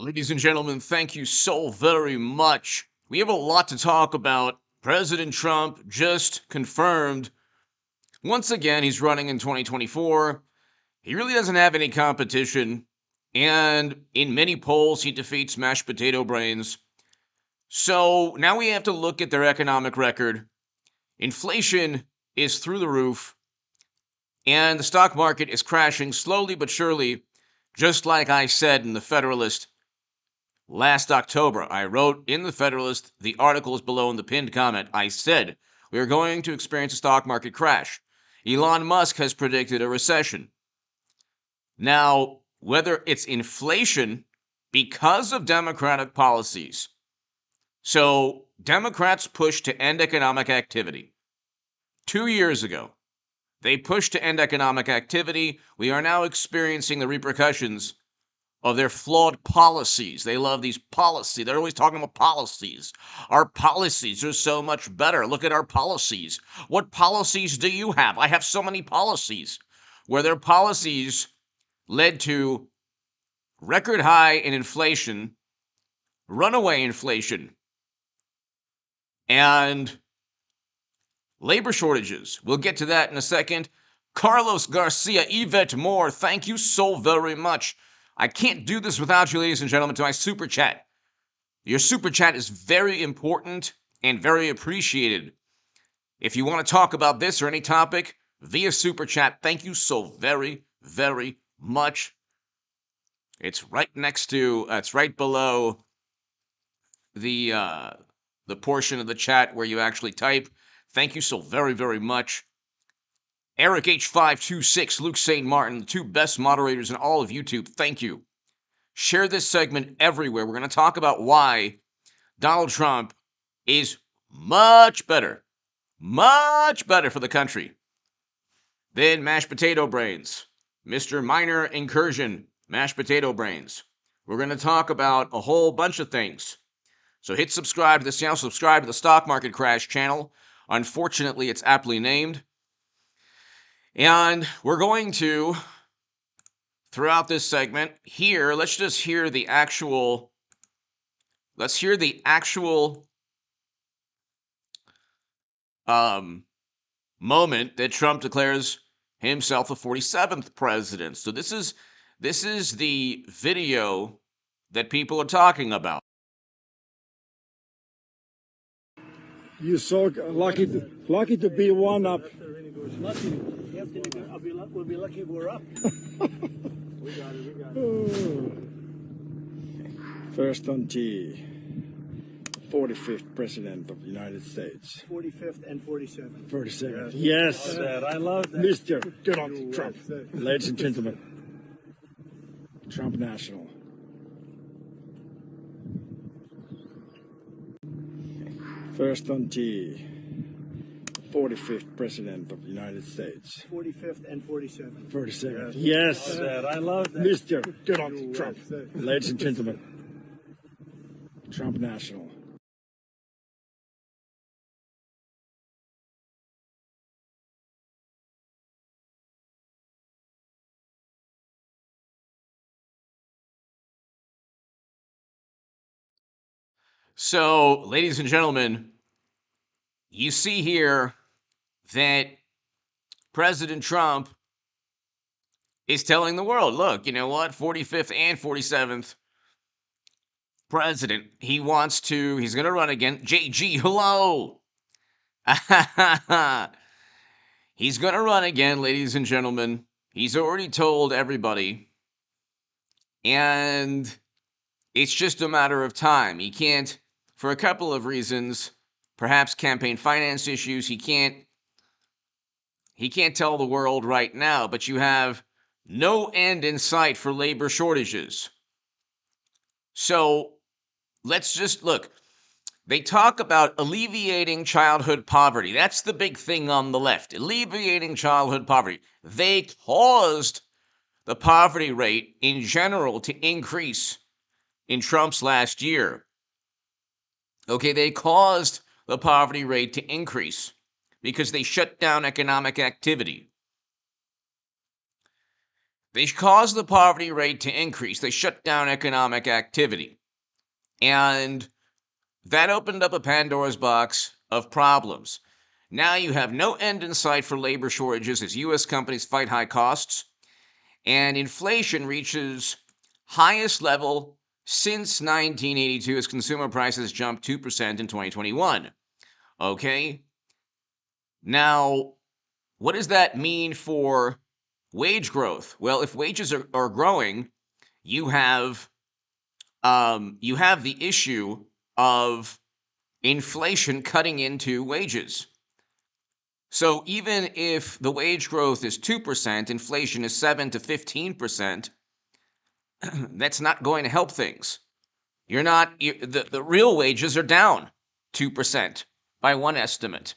Ladies and gentlemen, thank you so very much. We have a lot to talk about. President Trump just confirmed once again he's running in 2024. He really doesn't have any competition, and in many polls, he defeats mashed potato brains. So now we have to look at their economic record. Inflation is through the roof, and the stock market is crashing slowly but surely, just like I said in the Federalist. Last October, I wrote in the Federalist, the article is below in the pinned comment. I said, we are going to experience a stock market crash. Elon Musk has predicted a recession. Now, whether it's inflation because of Democratic policies. So, Democrats pushed to end economic activity. 2 years ago, they pushed to end economic activity. We are now experiencing the repercussions of their flawed policies. They love these policies. They're always talking about policies. Our policies are so much better. Look at our policies. What policies do you have? I have so many policies. Where their policies led to record high in inflation, runaway inflation, and labor shortages. We'll get to that in a second. Carlos Garcia, Yvette Moore, thank you so very much. I can't do this without you, ladies and gentlemen, to my super chat. Your super chat is very important and very appreciated. If you want to talk about this or any topic via super chat, thank you so very, very much. It's right next to, it's right below the portion of the chat where you actually type. Thank you so very, very much. Eric H526, Luke St. Martin, the two best moderators in all of YouTube. Thank you. Share this segment everywhere. We're going to talk about why Donald Trump is much better for the country than mashed potato brains. Mr. Minor Incursion, mashed potato brains. We're going to talk about a whole bunch of things. So hit subscribe to this channel, subscribe to the Stock Market Crash channel. Unfortunately, it's aptly named. And we're going to, throughout this segment, let's hear the actual moment that Trump declares himself the 47th president. So this is the video that people are talking about. You're so lucky to be one up. Lucky. We'll be lucky if we're up. We got it. First on T, 45th President of the United States. 45th and 47th. 47th. Yes. I love that. Mr. Donald Trump. Ladies and gentlemen, Trump National. First on T, 45th President of the United States. 45th and 47th. 47th. Yes. I love that. Mr. Donald Trump. Ladies and gentlemen, Trump National. So, ladies and gentlemen, you see here that President Trump is telling the world, look, you know what? 45th and 47th president. He's going to run again. JG, hello. He's going to run again, ladies and gentlemen. He's already told everybody. And it's just a matter of time. He can't, for a couple of reasons, perhaps campaign finance issues, he can't tell the world right now, but you have no end in sight for labor shortages. So let's just look. They talk about alleviating childhood poverty. That's the big thing on the left, alleviating childhood poverty. They caused the poverty rate in general to increase in Trump's last year. Okay, they caused the poverty rate to increase because they shut down economic activity. They caused the poverty rate to increase. They shut down economic activity. And that opened up a Pandora's box of problems. Now you have no end in sight for labor shortages as U.S. companies fight high costs, and inflation reaches highest level since 1982 as consumer prices jumped 2% in 2021. Okay? Now, what does that mean for wage growth? Well, if wages are growing, you have the issue of inflation cutting into wages. So even if the wage growth is 2%, inflation is 7 to 15%, that's not going to help things. The real wages are down 2% by one estimate.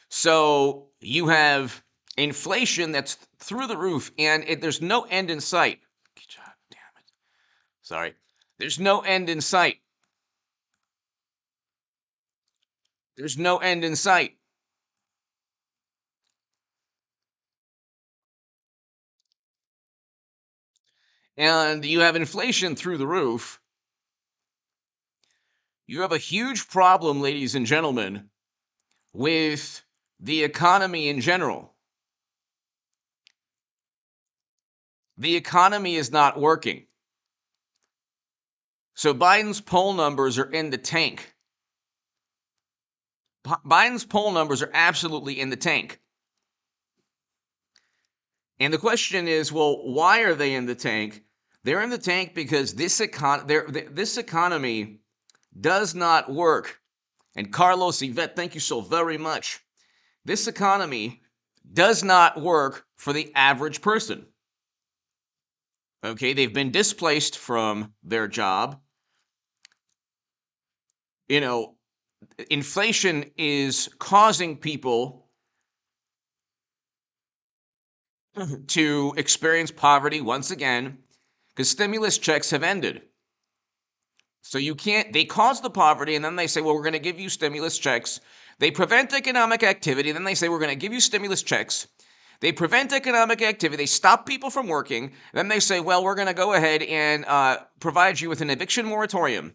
So you have inflation that's through the roof, and there's no end in sight. God damn it. Sorry. There's no end in sight. There's no end in sight. And you have inflation through the roof. You have a huge problem, ladies and gentlemen, with the economy in general. The economy is not working. So Biden's poll numbers are in the tank. Biden's poll numbers are absolutely in the tank. And the question is, well, why are they in the tank? They're in the tank because this economy does not work. And Carlos Yvette, thank you so very much. This economy does not work for the average person. Okay, they've been displaced from their job. You know, inflation is causing people to experience poverty once again because stimulus checks have ended. So they cause the poverty and then they say, well, we're going to give you stimulus checks. They prevent economic activity. Then they say, we're going to give you stimulus checks. They prevent economic activity. They stop people from working. Then they say, well, we're going to go ahead and provide you with an eviction moratorium.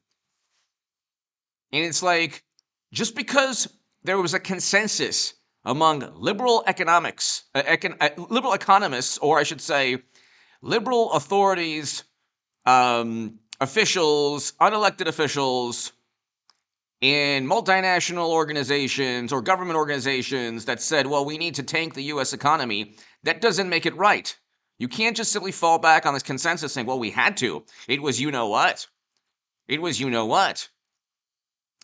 And it's like, just because there was a consensus among liberal economists, or I should say, liberal authorities, officials, unelected officials in multinational organizations or government organizations that said, well, we need to tank the U.S. economy, that doesn't make it right. You can't just simply fall back on this consensus saying, well, we had to. It was you know what. It was you know what.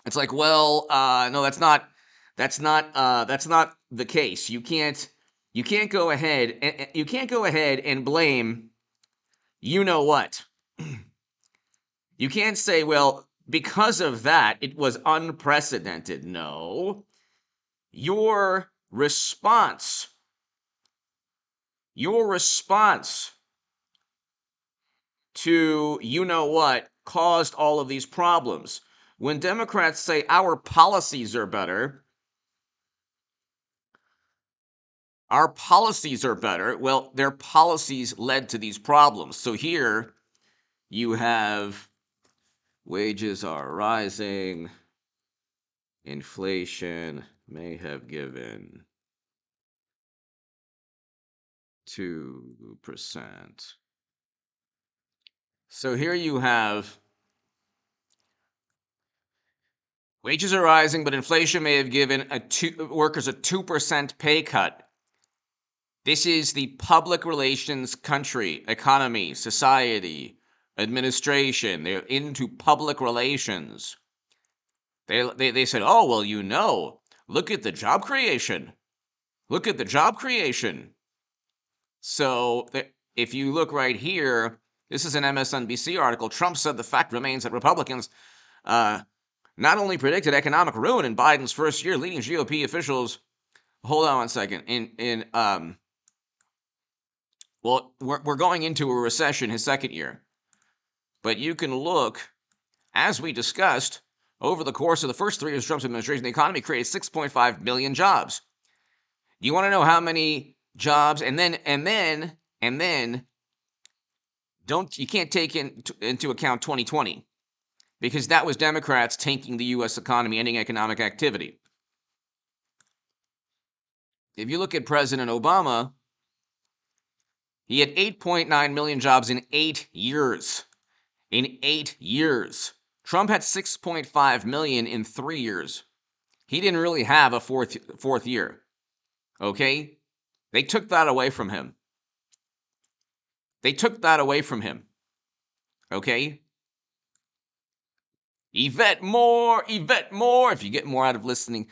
It's like, well, no, that's not the case. You can't go ahead and blame you know what. You can't say, well, because of that, it was unprecedented. No. Your response to you know what caused all of these problems. When Democrats say our policies are better, well, their policies led to these problems. So here you have wages are rising, inflation may have given 2%. So here you have wages are rising, but inflation may have given workers a 2% pay cut. This is the public relations country, economy, society, administration. They're into public relations. They said, oh, well, you know, look at the job creation. Look at the job creation. So if you look right here, this is an MSNBC article. Trump said the fact remains that Republicans not only predicted economic ruin in Biden's first year, leading GOP officials. Hold on one second. Well, we're going into a recession his second year. But you can look, as we discussed, over the course of the first 3 years of Trump's administration, the economy created 6.5 million jobs. Do you want to know how many jobs? And then And then you can't take into account 2020 because that was Democrats tanking the U.S. economy, ending economic activity. If you look at President Obama, he had 8.9 million jobs in 8 years. In 8 years. Trump had 6.5 million in 3 years. He didn't really have a fourth year. Okay? They took that away from him. Okay? Yvette Moore. If you get more out of listening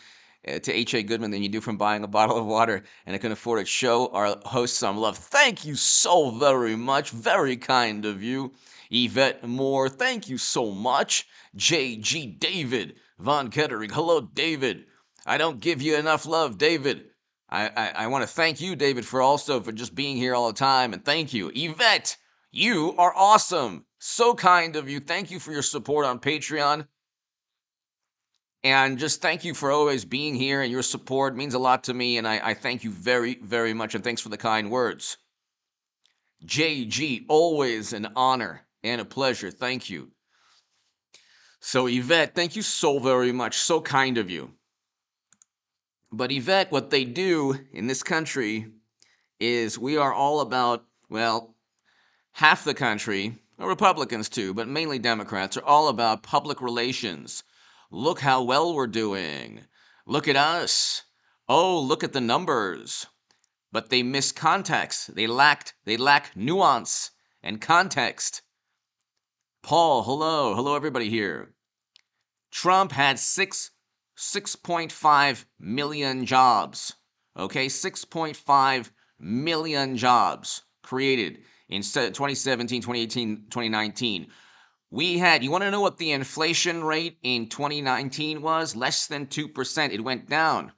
to H.A. Goodman than you do from buying a bottle of water and I can afford it, show our host some love. Thank you so very much. Very kind of you. Yvette Moore, thank you so much. J.G. David Von Kettering. Hello, David. I don't give you enough love, David. I want to thank you, David, for just being here all the time. And thank you. Yvette, you are awesome. So kind of you. Thank you for your support on Patreon. And just thank you for always being here, and your support means a lot to me. And I thank you very, very much. And thanks for the kind words. JG, always an honor and a pleasure. Thank you. So Yvette, thank you so very much. So kind of you. But Yvette, what they do in this country is we are all about, well, half the country, Republicans too, but mainly Democrats, are all about public relations. Look how well we're doing. Look at us. Oh, look at the numbers. But they miss context. They lack nuance and context. Paul, hello. Hello, everybody here. Trump had 6.5 million jobs. Okay, 6.5 million jobs created in 2017, 2018, 2019. You want to know what the inflation rate in 2019 was? Less than 2%. It went down.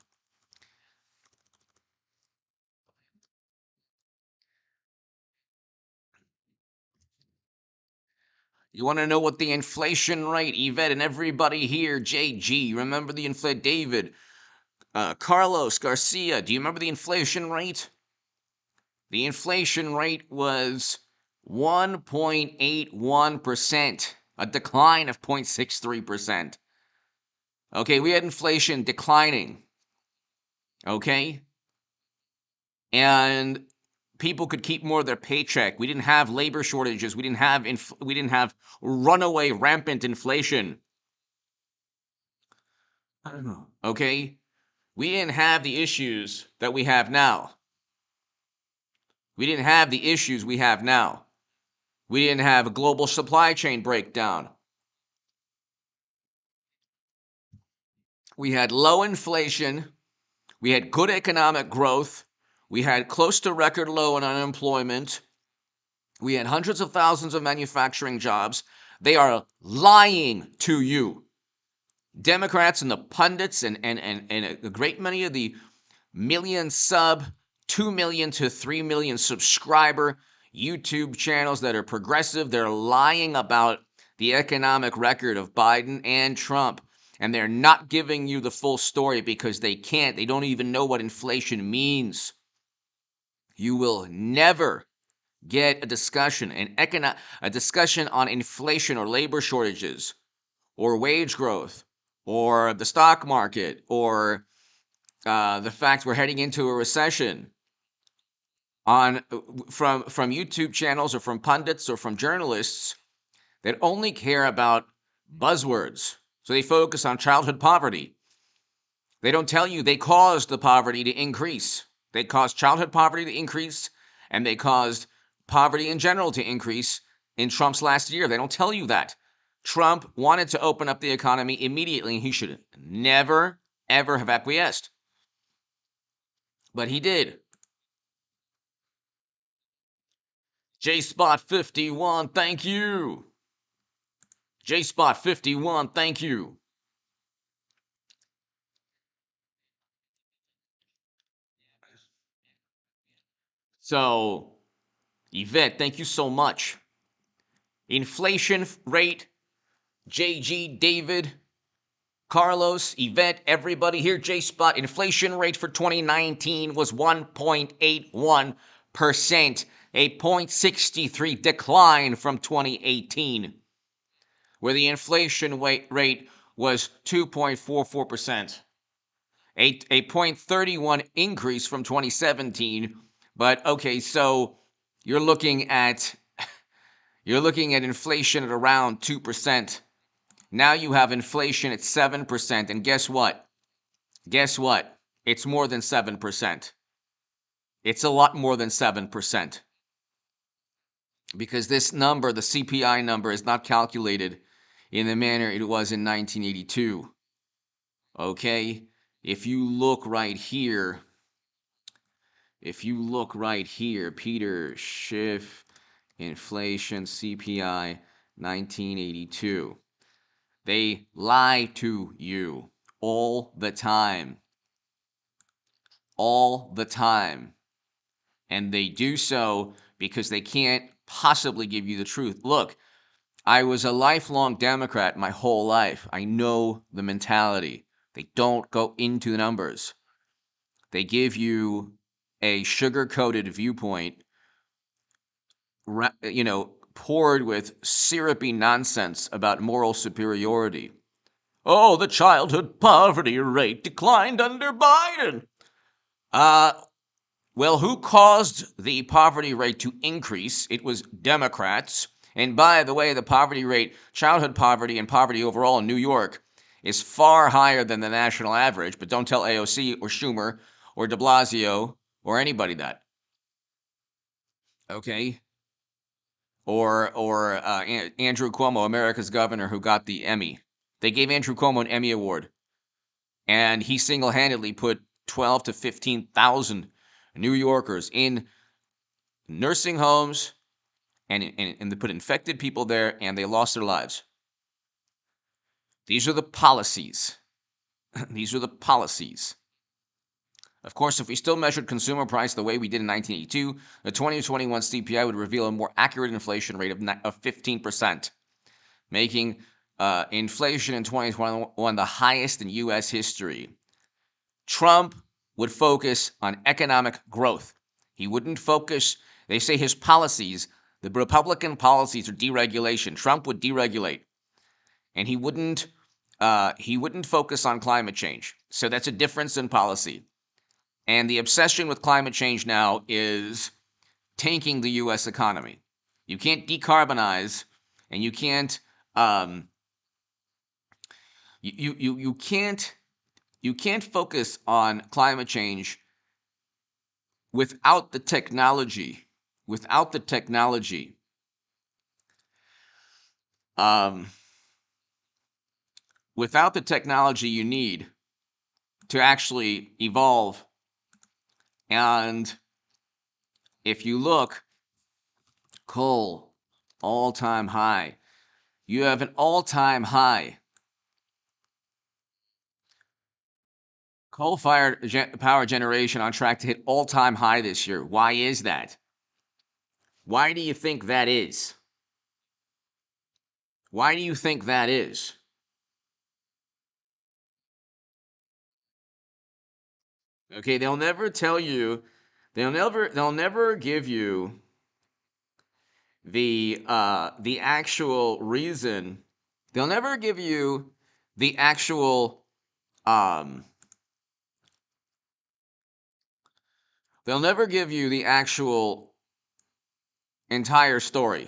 You want to know what the inflation rate, Yvette and everybody here, JG, remember the inflation, David, Carlos Garcia, do you remember the inflation rate? The inflation rate was 1.81%, a decline of 0.63%. Okay, we had inflation declining. Okay? And people could keep more of their paycheck. We didn't have labor shortages. We didn't have runaway rampant inflation. I don't know. Okay? We didn't have the issues that we have now. We didn't have the issues we have now. We didn't have a global supply chain breakdown. We had low inflation. We had good economic growth. We had close to record low in unemployment. We had hundreds of thousands of manufacturing jobs. They are lying to you. Democrats and the pundits and a great many of the 2 million to 3 million subscriber YouTube channels that are progressive, they're lying about the economic record of Biden and Trump. And they're not giving you the full story because they can't. They don't even know what inflation means. You will never get a discussion on inflation or labor shortages or wage growth or the stock market or the fact we're heading into a recession from YouTube channels or from pundits or from journalists that only care about buzzwords. So they focus on childhood poverty. They don't tell you they caused the poverty to increase. They caused childhood poverty to increase, and they caused poverty in general to increase in Trump's last year. They don't tell you that. Trump wanted to open up the economy immediately, and he should never, ever have acquiesced. But he did. JSpot51, thank you. JSpot51, thank you. So, Yvette, thank you so much. Inflation rate, JG, David, Carlos, Yvette, everybody here, JSpot, inflation rate for 2019 was 1.81%. a 0.63 decline from 2018, where the inflation rate was 2.44%. A 0.31 increase from 2017, but okay, so you're looking at inflation at around 2%. Now you have inflation at 7%, and guess what? Guess what? It's more than 7%. It's a lot more than 7%. Because this number, the CPI number, is not calculated in the manner it was in 1982. Okay? If you look right here, Peter Schiff, inflation, CPI, 1982. They lie to you all the time. All the time. And they do so because they can't possibly give you the truth. Look, I was a lifelong Democrat my whole life. I know the mentality. They don't go into the numbers. They give you a sugar-coated viewpoint, poured with syrupy nonsense about moral superiority. Oh, the childhood poverty rate declined under Biden. Well, who caused the poverty rate to increase? It was Democrats. And by the way, the poverty rate, childhood poverty and poverty overall in New York is far higher than the national average, but don't tell AOC or Schumer or de Blasio or anybody that. Okay? Or Andrew Cuomo, America's governor, who got the Emmy. They gave Andrew Cuomo an Emmy Award. And he single-handedly put 12 to 15,000 New Yorkers in nursing homes, and they put infected people there, and they lost their lives. These are the policies. These are the policies. Of course, if we still measured consumer price the way we did in 1982, the 2021 CPI would reveal a more accurate inflation rate of 15%, making inflation in 2021 the highest in U.S. history. Trump would focus on economic growth. He wouldn't focus, they say his policies, the Republican policies are deregulation. Trump would deregulate. And he wouldn't focus on climate change. So that's a difference in policy. And the obsession with climate change now is tanking the U.S. economy. You can't decarbonize, and you can't you can't focus on climate change without the technology. Without the technology. Without the technology you need to actually evolve. And if you look, coal, all-time high. You have an all-time high. Coal-fired power generation on track to hit all-time high this year. Why is that? Why do you think that is? Why do you think that is? Okay, they'll never tell you, they'll never give you the actual reason. They'll never give you the actual they'll never give you the actual entire story.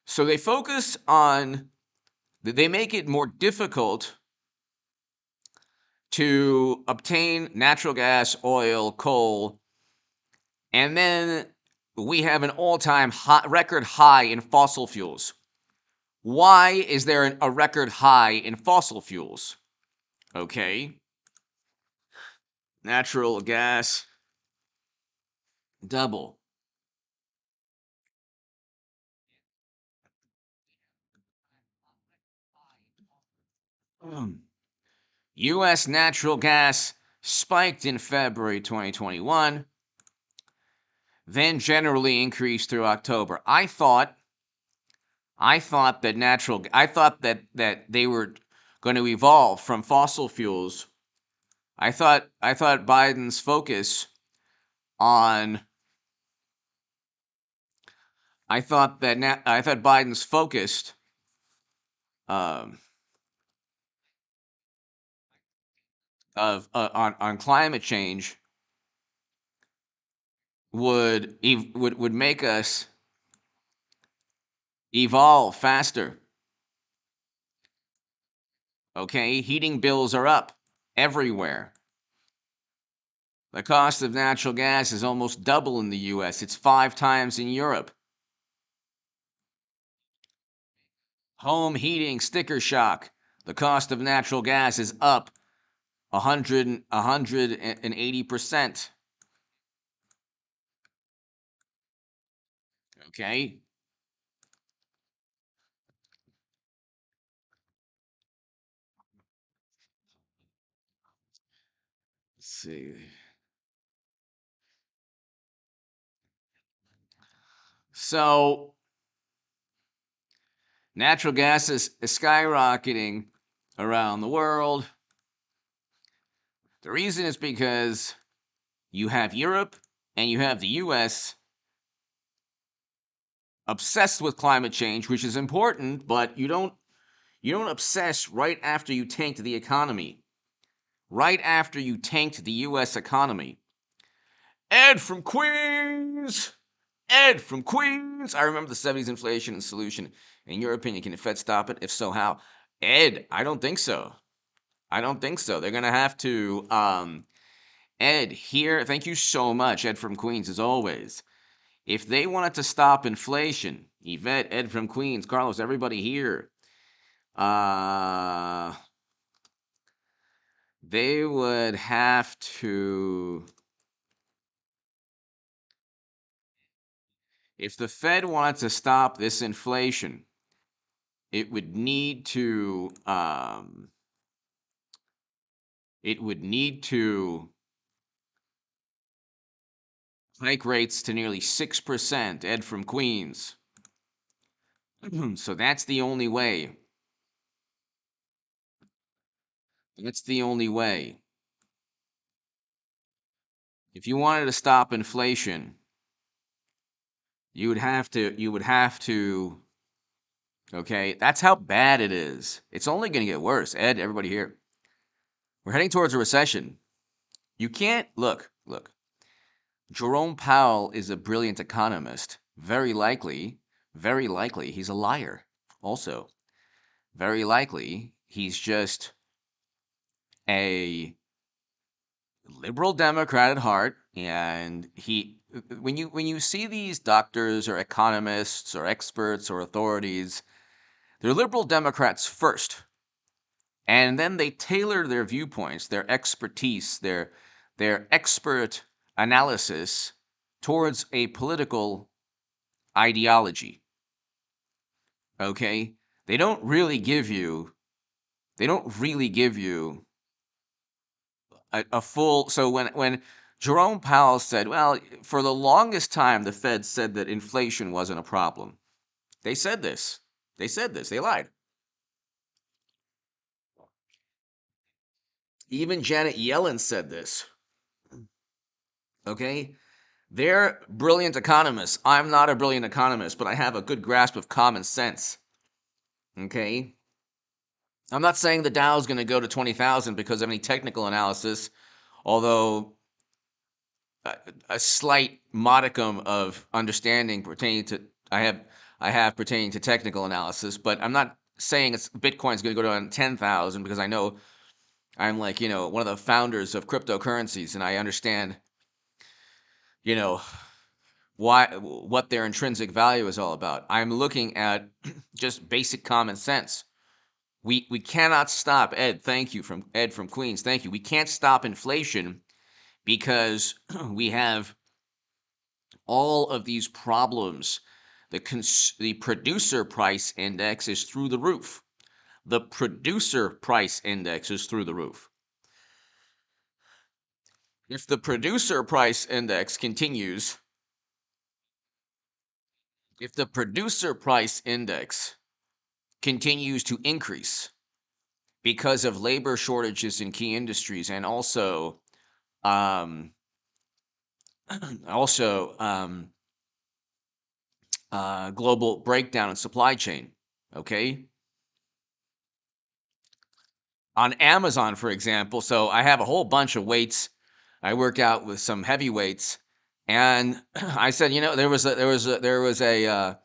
So they focus on, they make it more difficult to obtain natural gas, oil, coal, and then we have an all-time record high in fossil fuels. Why is there a record high in fossil fuels? Okay. Natural gas, double. U.S. natural gas spiked in February 2021, then generally increased through October. I thought that they were going to evolve from fossil fuels. I thought Biden's focus on I thought Biden's focused um, on climate change would make us evolve faster. Okay, heating bills are up everywhere. The cost of natural gas is almost double in the US. It's 5 times in Europe. Home heating sticker shock. The cost of natural gas is up 180%. Okay? Let's see. So, natural gas is skyrocketing around the world. The reason is because you have Europe and you have the US obsessed with climate change, which is important, but you don't obsess right after you tanked the economy. Right after you tanked the US economy. Ed from Queens! Ed from Queens! I remember the 70s inflation and solution. In your opinion, can the Fed stop it? If so, how? Ed, I don't think so. I don't think so. They're going to have to. Ed, here, thank you so much, Ed from Queens, as always. If they wanted to stop inflation, Yvette, Ed from Queens, Carlos, everybody here, they would have to. If the Fed wanted to stop this inflation, it would need to hike rates to nearly 6%. Ed from Queens. So that's the only way. That's the only way. If you wanted to stop inflation, you would have to. Okay, that's how bad it is. It's only going to get worse. Ed, everybody here. We're heading towards a recession. You can't look. Jerome Powell is a brilliant economist. Very likely, he's a liar. Also, very likely, he's just a liberal Democrat at heart. And when you see these doctors or economists or experts or authorities, they're liberal Democrats first. And then they tailor their viewpoints, their expertise, their expert analysis towards a political ideology. Okay? They don't really give you a full. So when Jerome Powell said, well, for the longest time the Fed said that inflation wasn't a problem. They said this. They lied. Even Janet Yellen said this. Okay? They're brilliant economists. I'm not a brilliant economist, but I have a good grasp of common sense. Okay? I'm not saying the Dow is going to go to 20,000 because of any technical analysis, although a slight modicum of understanding pertaining to I have pertaining to technical analysis, but I'm not saying Bitcoin is going to go to 10,000 because I know I'm like, one of the founders of cryptocurrencies and I understand, what their intrinsic value is all about. I'm looking at just basic common sense. We cannot stop, Ed, thank you, from Ed from Queens, thank you. We can't stop inflation because we have all of these problems. The producer price index is through the roof. The producer price index is through the roof. If the producer price index continues, to increase because of labor shortages in key industries and also global breakdown in supply chain. Okay. On Amazon, for example, so I have a whole bunch of weights. I work out with some heavy weights, and I said, there was a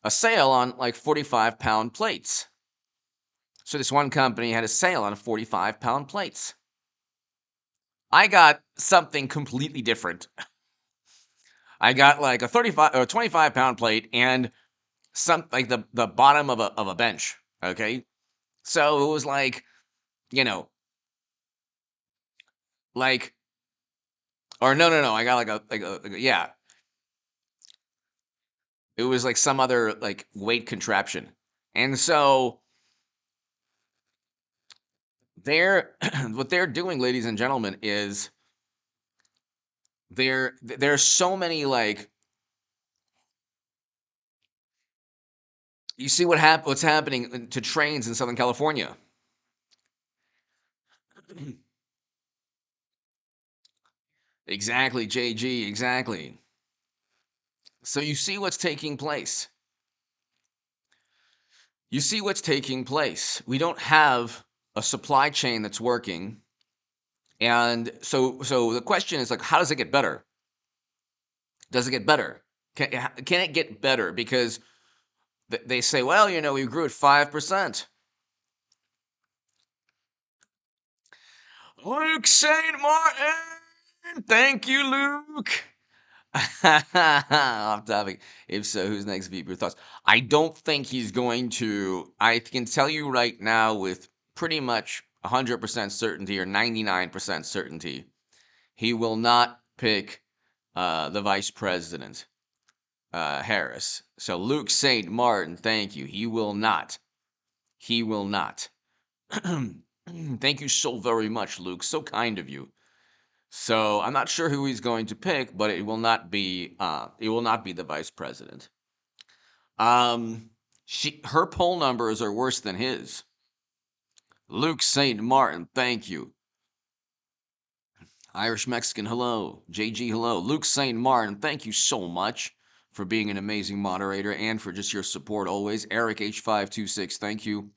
sale on like 45-pound plates. So this one company had a sale on 45-pound plates. I got something completely different. I got like a 35 or 25-pound plate and some like the bottom of a bench. Okay, so it was like, like, or no, I got yeah, it was like some other like weight contraption, and so they're what they're doing, ladies and gentlemen, is there's so many like, you see what's happening to trains in Southern California. Exactly, JG, exactly. So you see what's taking place. You see what's taking place. We don't have a supply chain that's working. And so the question is like, how does it get better? Does it get better? Can it get better? Because they say, well, we grew at 5%. Luke St. Martin! Thank you, Luke! Off topic. If so, who's next? Beat your thoughts. I don't think he's going to. I can tell you right now with pretty much 100% certainty or 99% certainty, he will not pick the vice president, Harris. So Luke St. Martin, thank you. He will not. He will not. Thank you so very much, Luke. So kind of you. So I'm not sure who he's going to pick, but it will not be the vice president. Her poll numbers are worse than his. Luke St. Martin, thank you. Irish Mexican, hello. JG, hello. Luke St. Martin, thank you so much for being an amazing moderator and for just your support always. Eric H526, thank you.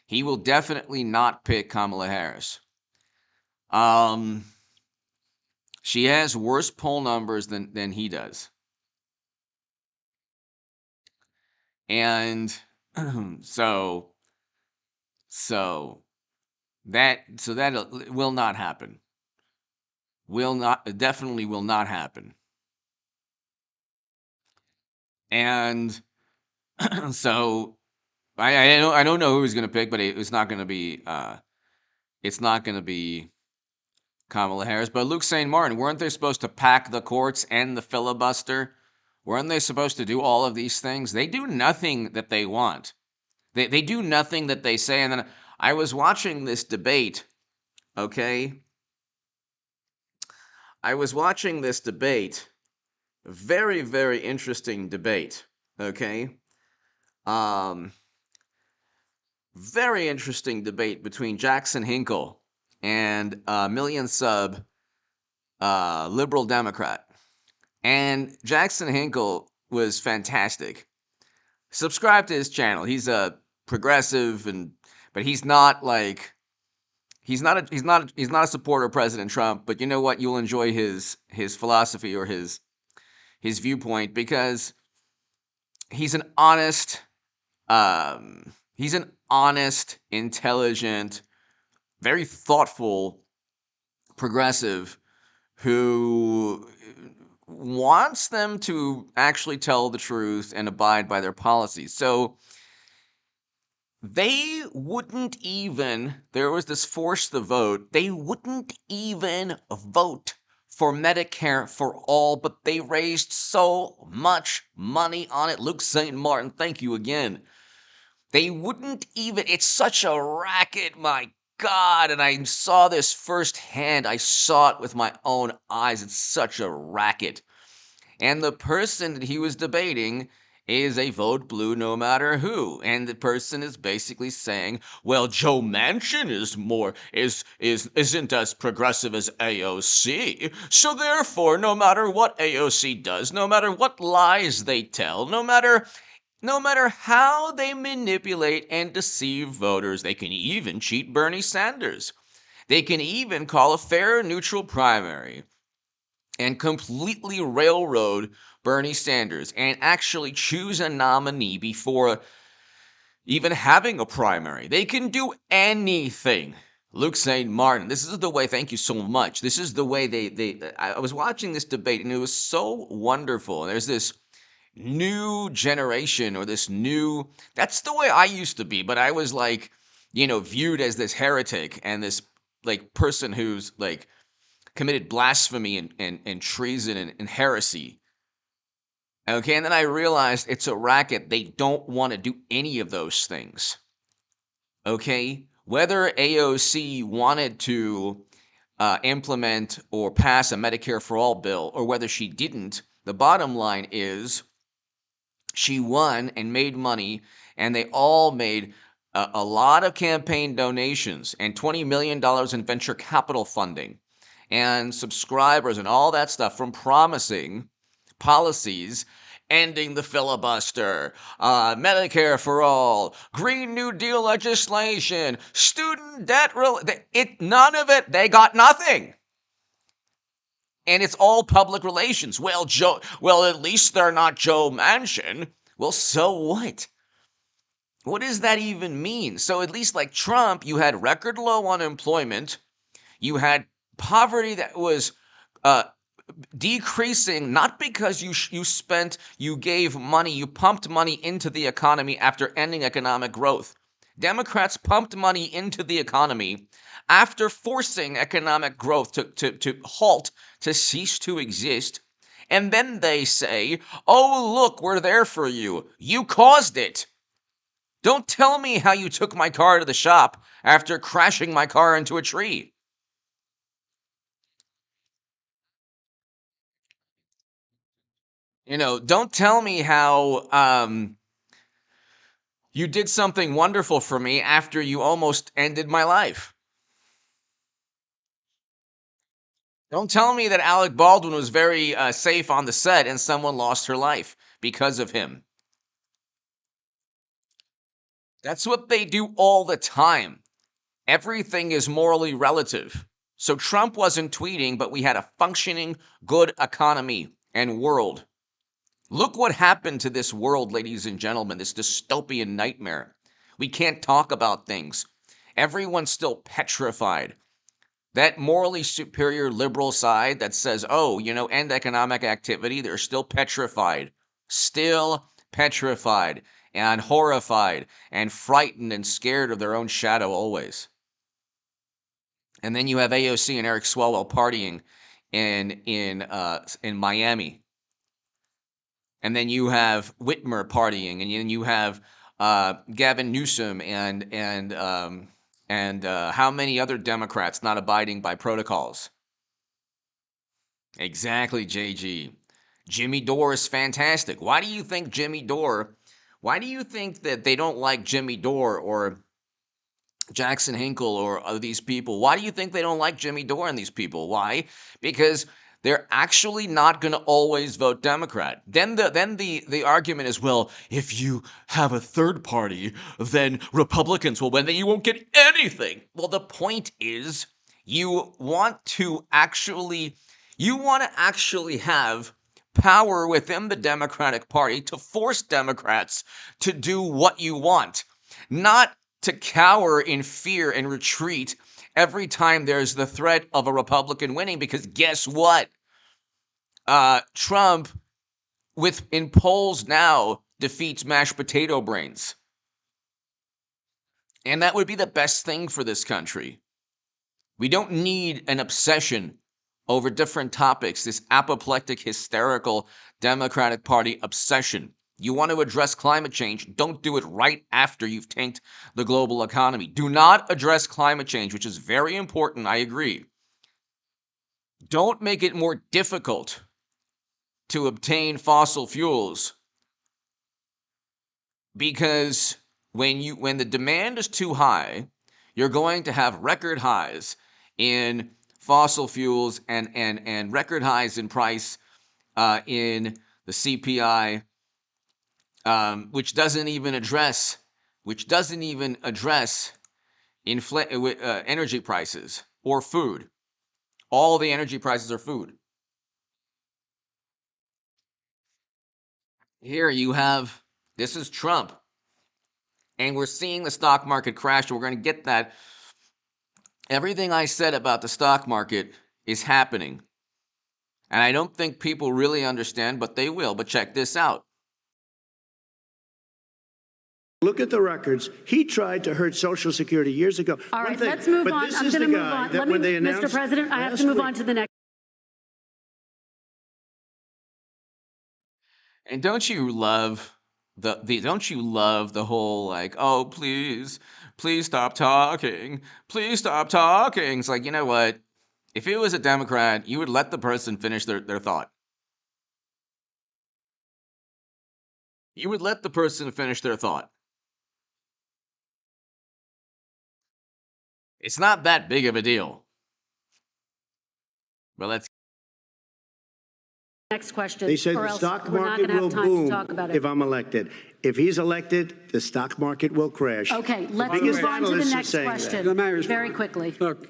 He will definitely not pick Kamala Harris. She has worse poll numbers than he does. And so that will not happen. Definitely will not happen. And so I don't know who he's going to pick, but it's not going to be Kamala Harris. But Luke St. Martin, weren't they supposed to pack the courts and the filibuster? Weren't they supposed to do all of these things? They do nothing that they want. They do nothing that they say. And then I was watching this debate, okay? I was watching this debate. Very, very interesting debate, okay? Very interesting debate between Jackson Hinkle and Million Sub Liberal Democrat. And Jackson Hinkle was fantastic. Subscribe to his channel. He's a progressive, but he's not like he's not a supporter of President Trump. But you know what? You'll enjoy his philosophy or his viewpoint because he's an honest, intelligent, very thoughtful progressive who wants them to actually tell the truth and abide by their policies. So they wouldn't even, there was this force the vote, they wouldn't even vote for Medicare for all, but they raised so much money on it. Luke St. Martin, thank you again. They wouldn't even, it's such a racket, my God, and I saw this firsthand. I saw it with my own eyes. It's such a racket. And the person that he was debating is a vote blue no matter who. And the person is basically saying, well, Joe Manchin isn't as progressive as AOC. So therefore, no matter what AOC does, no matter what lies they tell, no matter how they manipulate and deceive voters, they can even cheat Bernie Sanders. They can even call a fair, neutral primary and completely railroad Bernie Sanders and actually choose a nominee before even having a primary. They can do anything. Luke St. Martin, this is the way, thank you so much. This is the way I was watching this debate and it was so wonderful. There's this new generation or that's the way I used to be, but I was like, viewed as this heretic and this like person who's like committed blasphemy and treason and heresy. Okay, and then I realized it's a racket. They don't want to do any of those things. Okay, whether AOC wanted to implement or pass a Medicare for All bill or whether she didn't, the bottom line is she won and made money, and they all made a lot of campaign donations and $20 million in venture capital funding and subscribers and all that stuff from promising policies ending the filibuster, Medicare for all, Green New Deal legislation, student debt. None of it. They got nothing. And it's all public relations. Well, at least they're not Joe Manchin. Well, so what? What does that even mean? So at least like Trump, you had record low unemployment. You had poverty that was decreasing, not because you gave money, you pumped money into the economy after ending economic growth. Democrats pumped money into the economy after forcing economic growth to halt, to cease to exist. And then they say, oh, look, we're there for you. You caused it. Don't tell me how you took my car to the shop after crashing my car into a tree. Don't tell me how you did something wonderful for me after you almost ended my life. Don't tell me that Alec Baldwin was very safe on the set and someone lost her life because of him. That's what they do all the time. Everything is morally relative. So Trump wasn't tweeting, but we had a functioning, good economy and world. Look what happened to this world, ladies and gentlemen, this dystopian nightmare. We can't talk about things. Everyone's still petrified. That morally superior liberal side that says, oh, end economic activity, they're still petrified. Still petrified and horrified and frightened and scared of their own shadow always. And then you have AOC and Eric Swalwell partying in Miami. And then you have Whitmer partying, and then you have Gavin Newsom and how many other Democrats not abiding by protocols. Exactly, JG. Jimmy Dore is fantastic. Why do you think that they don't like Jimmy Dore or Jackson Hinkle or these people? Why do you think they don't like Jimmy Dore and these people? Why? Because they're actually not going to always vote Democrat. Then the argument is, well, if you have a third party, then Republicans will win, then you won't get anything. Well, the point is you want to actually have power within the Democratic Party to force Democrats to do what you want, not to cower in fear and retreat every time there's the threat of a Republican winning, because guess what? Trump, in polls now, defeats mashed potato brains. And that would be the best thing for this country. We don't need an obsession over different topics, this apoplectic, hysterical Democratic Party obsession. You want to address climate change, don't do it right after you've tanked the global economy. Do not address climate change, which is very important, I agree. Don't make it more difficult to obtain fossil fuels because when the demand is too high, you're going to have record highs in fossil fuels and record highs in price in the CPI, which doesn't even address energy prices or food. All the energy prices are food. Here you have, this is Trump, and we're seeing the stock market crash. We're going to get that. Everything I said about the stock market is happening. And I don't think people really understand, but they will. But check this out. Look at the records. He tried to hurt Social Security years ago. All right, let's move on. I'm going to move on. Let me, Mr. President, I have to move on to the next. And don't you love the whole like, oh, please stop talking. Please stop talking. It's like, you know what? If it was a Democrat, you would let the person finish their thought. You would let the person finish their thought. It's not that big of a deal. But let's. Next question. They say the stock market will boom if I'm elected. If he's elected, the stock market will crash. Okay, let's move on to the next question very quickly. Look,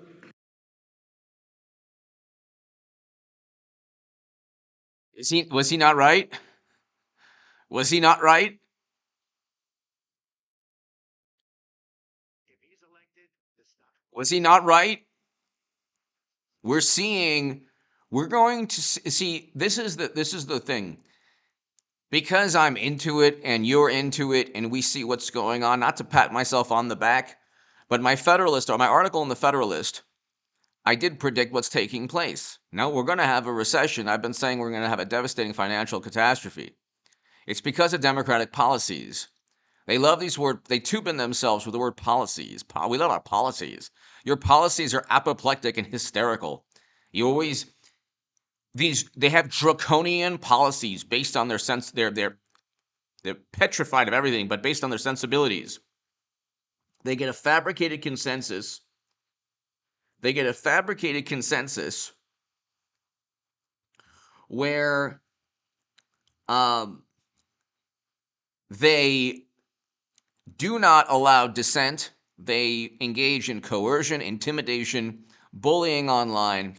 Was he not right? Was he not right? Was he not right? We're going to see, this is the thing. Because I'm into it and you're into it and we see what's going on, not to pat myself on the back, but my article in the Federalist, I did predict what's taking place. Now we're going to have a recession. I've been saying we're going to have a devastating financial catastrophe. It's because of Democratic policies. They love these words. They tube in themselves with the word policies. We love our policies. Your policies are apoplectic and hysterical. They have draconian policies based on their sense. They're petrified of everything, but based on their sensibilities. They get a fabricated consensus. Where they do not allow dissent. They engage in coercion, intimidation, bullying online.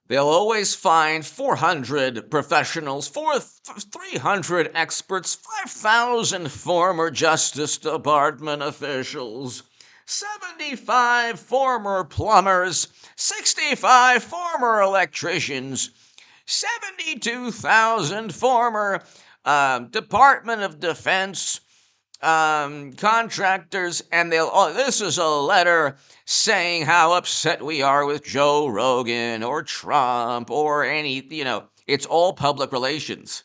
They'll always find 400 professionals, 300 experts, 5,000 former Justice Department officials, 75 former plumbers, 65 former electricians, 72,000 former Department of Defense contractors, and this is a letter saying how upset we are with Joe Rogan or Trump or it's all public relations.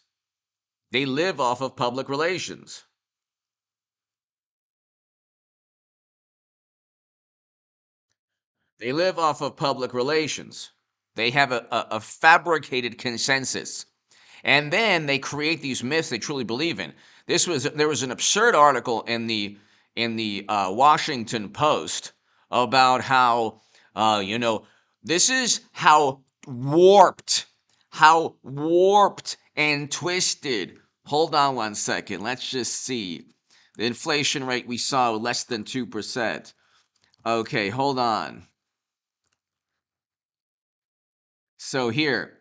They live off of public relations. They live off of public relations. They have a fabricated consensus. And then they create these myths they truly believe in. There was an absurd article in the Washington Post about how this is how warped and twisted. Hold on one second. Let's just see. The inflation rate we saw less than 2%. Okay, hold on. So here,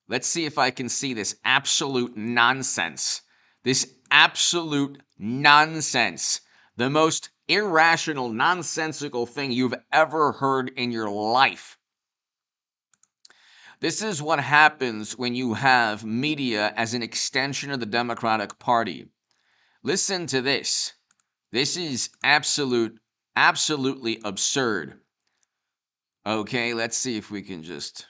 let's see if I can see this absolute nonsense. This absolute nonsense. The most irrational, nonsensical thing you've ever heard in your life. This is what happens when you have media as an extension of the Democratic Party. Listen to this. This is absolutely absurd. Okay, let's see if we can just...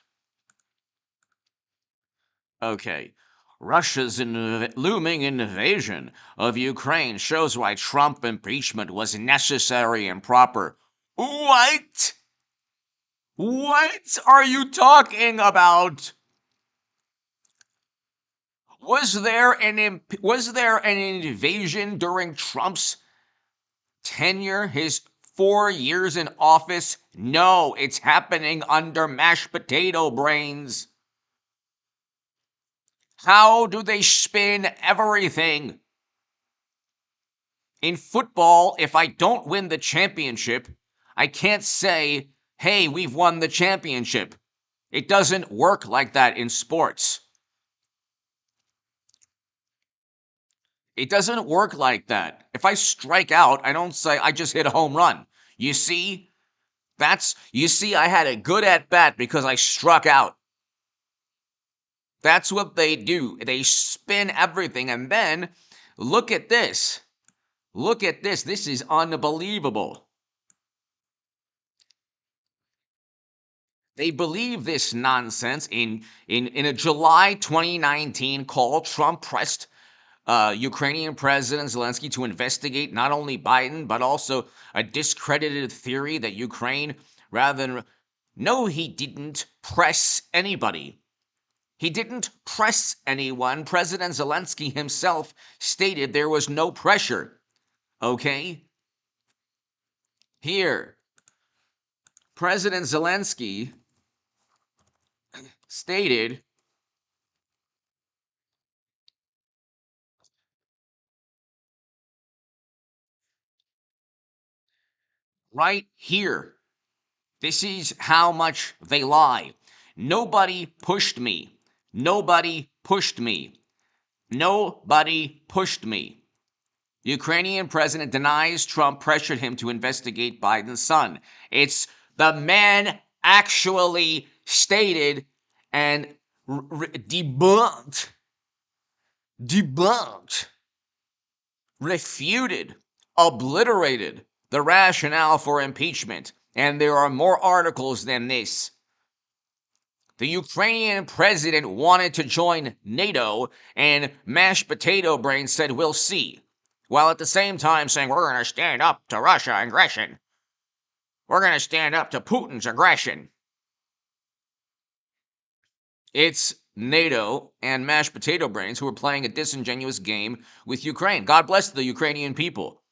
Okay. Russia's looming invasion of Ukraine shows why Trump impeachment was necessary and proper. What? What are you talking about? Was there an invasion during Trump's tenure, his 4 years in office? No, it's happening under mashed potato brains. How do they spin everything? In football, if I don't win the championship, I can't say, hey, we've won the championship. It doesn't work like that in sports. It doesn't work like that. If I strike out, I don't say I just hit a home run. You see? I had a good at bat because I struck out. That's what they do. They spin everything. And then look at this. Look at this. This is unbelievable. They believe this nonsense. In a July 2019 call, Trump pressed Ukrainian President Zelensky to investigate not only Biden, but also a discredited theory that Ukraine, no, he didn't press anybody. He didn't press anyone. President Zelensky himself stated there was no pressure. Okay? Here, President Zelensky stated right here. This is how much they lie. Nobody pushed me. Nobody pushed me. Nobody pushed me. Ukrainian president denies Trump pressured him to investigate Biden's son. It's the man actually stated and debunked, refuted, obliterated the rationale for impeachment. And there are more articles than this. The Ukrainian president wanted to join NATO, and mashed potato brain said, we'll see. While at the same time saying, we're going to stand up to Russia aggression. We're going to stand up to Putin's aggression. It's NATO and mashed potato brains who are playing a disingenuous game with Ukraine. God bless the Ukrainian people.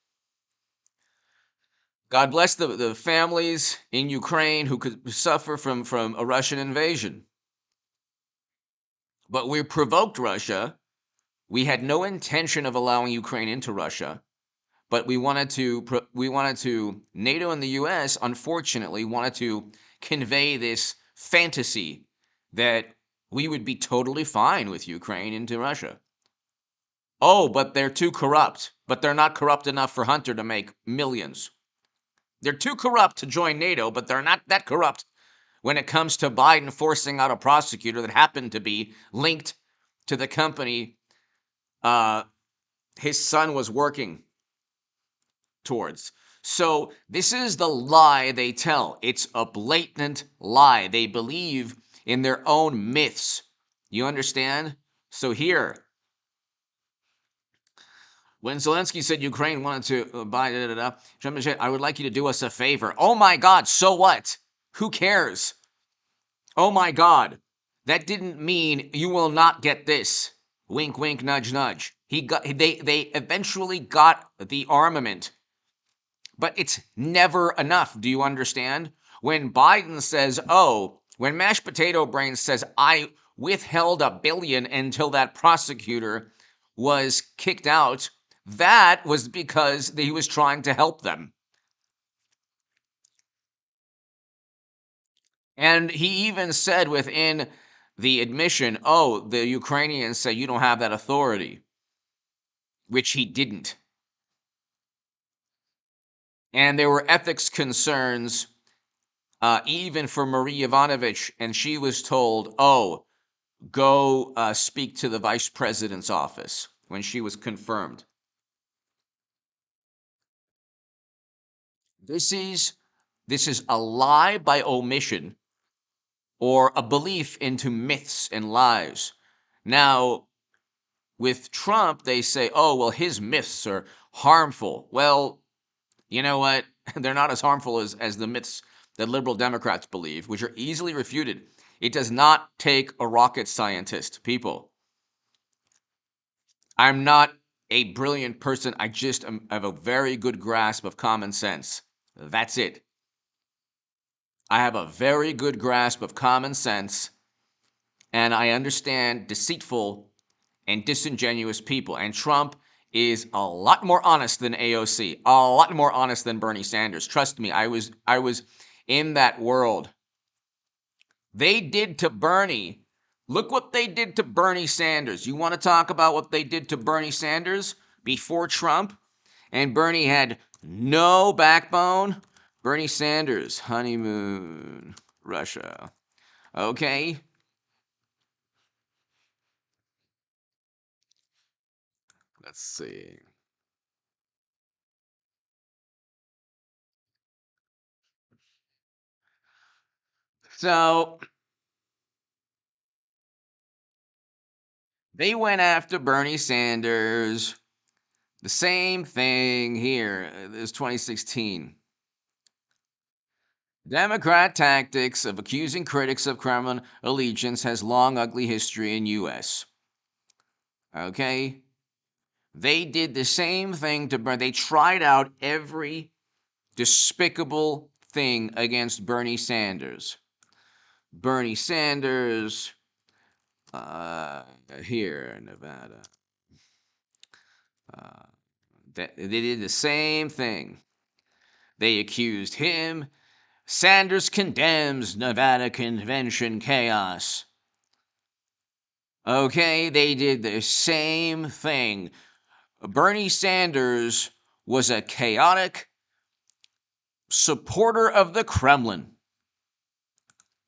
God bless the families in Ukraine who could suffer from a Russian invasion. But we provoked Russia. We had no intention of allowing Ukraine into Russia, but NATO and the U.S., unfortunately, wanted to convey this fantasy that we would be totally fine with Ukraine into Russia. Oh, but they're too corrupt. But they're not corrupt enough for Hunter to make millions. They're too corrupt to join NATO, but they're not that corrupt when it comes to Biden forcing out a prosecutor that happened to be linked to the company his son was working towards. So this is the lie they tell. It's a blatant lie. They believe in their own myths. You understand? So here, when Zelensky said Ukraine wanted to buy, Trump said, I would like you to do us a favor. Oh my God, so what? Who cares? Oh my God, that didn't mean you will not get this. Wink, wink, nudge, nudge. They eventually got the armament, but it's never enough. Do you understand? When Biden says, when mashed potato brain says, I withheld $1 billion until that prosecutor was kicked out, that was because he was trying to help them. And he even said within the admission, the Ukrainians say you don't have that authority, which he didn't. And there were ethics concerns even for Marie Yovanovitch, and she was told, go speak to the vice president's office when she was confirmed. This is a lie by omission or a belief into myths and lies. Now, with Trump, they say, his myths are harmful. Well, you know what? They're not as harmful as the myths that liberal Democrats believe, which are easily refuted. It does not take a rocket scientist, people. I'm not a brilliant person. I just have a very good grasp of common sense. That's it. I have a very good grasp of common sense, and I understand deceitful and disingenuous people. And Trump is a lot more honest than AOC, a lot more honest than Bernie Sanders. Trust me, I was in that world. They did to Bernie. Look what they did to Bernie Sanders. You want to talk about what they did to Bernie Sanders before Trump? And Bernie had no backbone. Bernie Sanders, honeymoon, Russia. Okay? Let's see. So they went after Bernie Sanders. The same thing here. This is 2016. Democrat tactics of accusing critics of Kremlin allegiance has long ugly history in U.S. Okay? They did the same thing to Bernie. They tried out every despicable thing against Bernie Sanders. Bernie Sanders, here in Nevada. They did the same thing. They accused him. Sanders condemns Nevada convention chaos. Okay, they did the same thing. Bernie Sanders was a chaotic supporter of the Kremlin.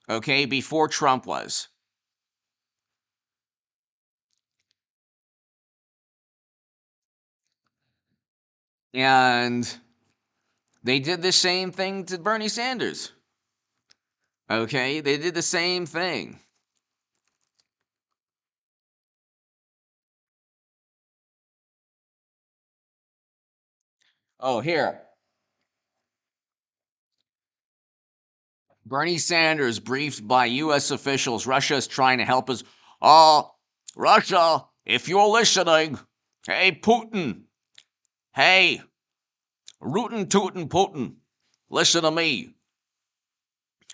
Okay, before Trump was. And they did the same thing to Bernie Sanders. Okay, they did the same thing. Oh, here. Bernie Sanders briefed by U.S. officials. Russia is trying to help us. Oh, Russia, if you're listening, hey, Putin. Hey, rootin' tootin' Putin. Listen to me.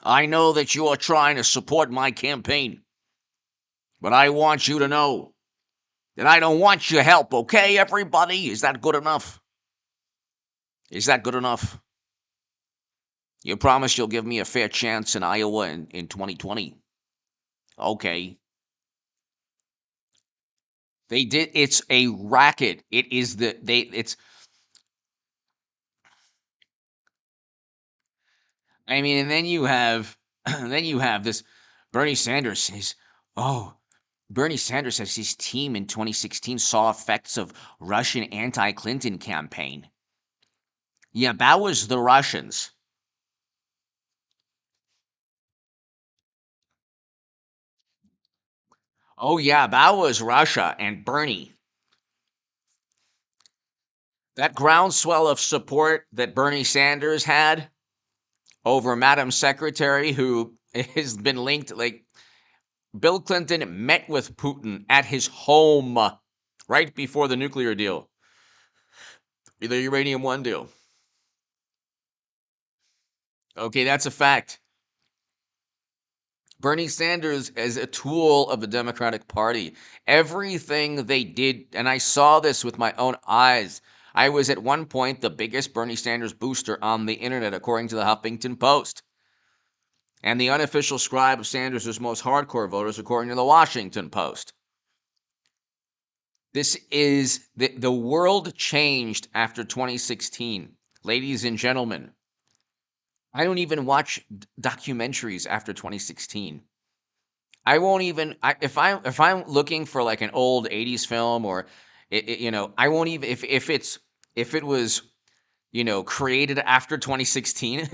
I know that you are trying to support my campaign, but I want you to know that I don't want your help, okay, everybody? Is that good enough? Is that good enough? You promise you'll give me a fair chance in Iowa in 2020? Okay. They did. It's a racket. It is it's. I mean, and then you have, this. Bernie Sanders says, "Oh, Bernie Sanders says his team in 2016 saw effects of Russian anti-Clinton campaign." Yeah, that was the Russians. Oh yeah, that was Russia and Bernie. That groundswell of support that Bernie Sanders had over Madam Secretary, who has been linked, like, Bill Clinton met with Putin at his home right before the nuclear deal, the Uranium One deal. Okay, that's a fact. Bernie Sanders is a tool of the Democratic Party. Everything they did, and I saw this with my own eyes. I was at one point the biggest Bernie Sanders booster on the internet, according to the Huffington Post. And the unofficial scribe of Sanders' most hardcore voters, according to the Washington Post. This is the world changed after 2016. Ladies and gentlemen, I don't even watch documentaries after 2016. I won't even if I'm looking for like an old 80s film, or I won't even if it was, created after 2016.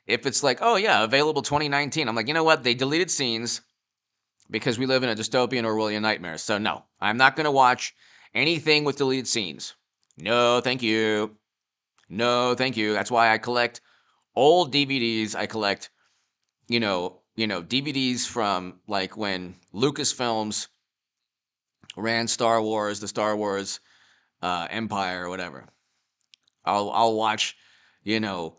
If it's like, oh yeah, available 2019, I'm like, you know what? They deleted scenes because we live in a dystopian Orwellian nightmare. So no, I'm not going to watch anything with deleted scenes. No, thank you. No, thank you. That's why I collect old DVDs. I collect, DVDs from like when Lucasfilms ran Star Wars, the Star Wars Empire or whatever. I'll watch, you know,